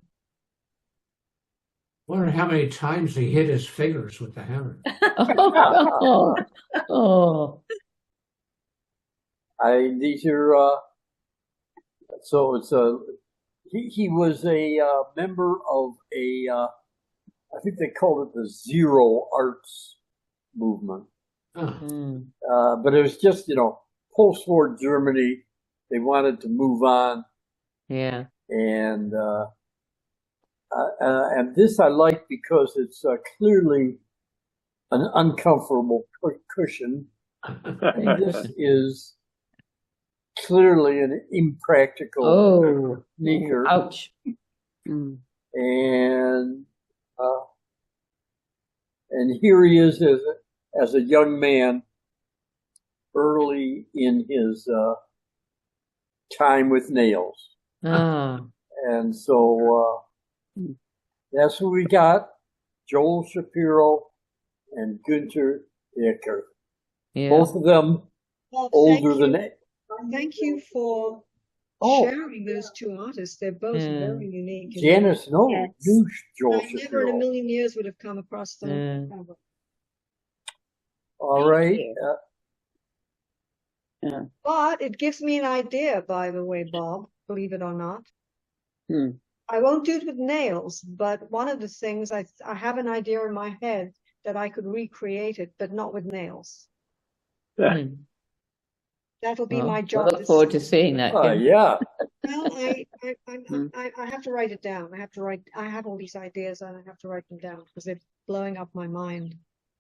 Wonder how many times he hit his fingers with the hammer. Oh. Oh. These are so it's a he was a member of a I think they called it the Zero Arts movement, Mm. but it was just post-war Germany. They wanted to move on, Yeah. and this I like because it's clearly an uncomfortable cushion, and this is clearly an impractical Oh. sneaker. Ouch. Mm. And here he is as a young man, early in his time with nails, Ah. and so that's what we got: Joel Shapiro and Günter Icker. Yeah. Both of them Well, older than. thank you for Oh, sharing those two artists. They're both Yeah. very unique. and Janice, no, Yes. knew Joel I never in a Shapiro. million years would have come across them. Yeah. ever. All Thank right. you. But it gives me an idea, by the way, Bob, believe it or not. Hmm. I won't do it with nails, but one of the things I have an idea in my head that I could recreate it, but not with nails. Mm. That'll be Well, my I job. look forward to seeing that. Kim. Yeah. Well, I have to write it down. I have all these ideas and I have to write them down because they're blowing up my mind.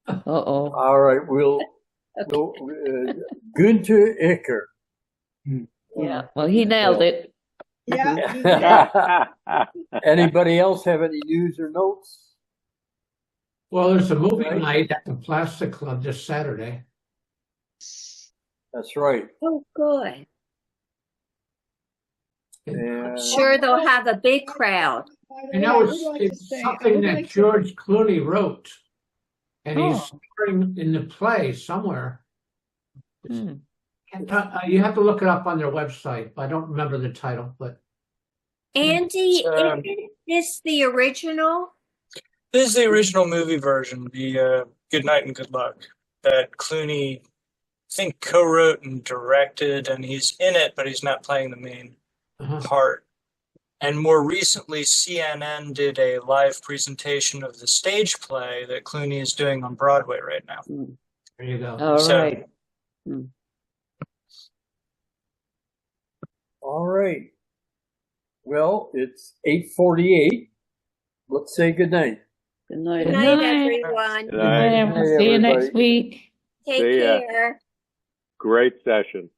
Uh-oh. All right. We'll Günter Icker. Yeah. Well, he nailed it. Yeah. Anybody else have any news or notes? Well, there's a movie night at the Plastic Club this Saturday. That's right. Oh, good. And Sure, they'll have a big crowd. And that was something that George Clooney wrote, and he's starring in the play somewhere. Mm. You have to look it up on their website. I don't remember the title, but Andy, is this the original? This is the original movie version, the Good Night and Good Luck, that Clooney, I think, co-wrote and directed, and he's in it, but he's not playing the main part. And more recently, CNN did a live presentation of the stage play that Clooney is doing on Broadway right now. There you go. All right. All right. Well, it's 8:48. Let's say good night. Good night. Good night, everyone. Good night. See you next week. Take See ya. care. Great session.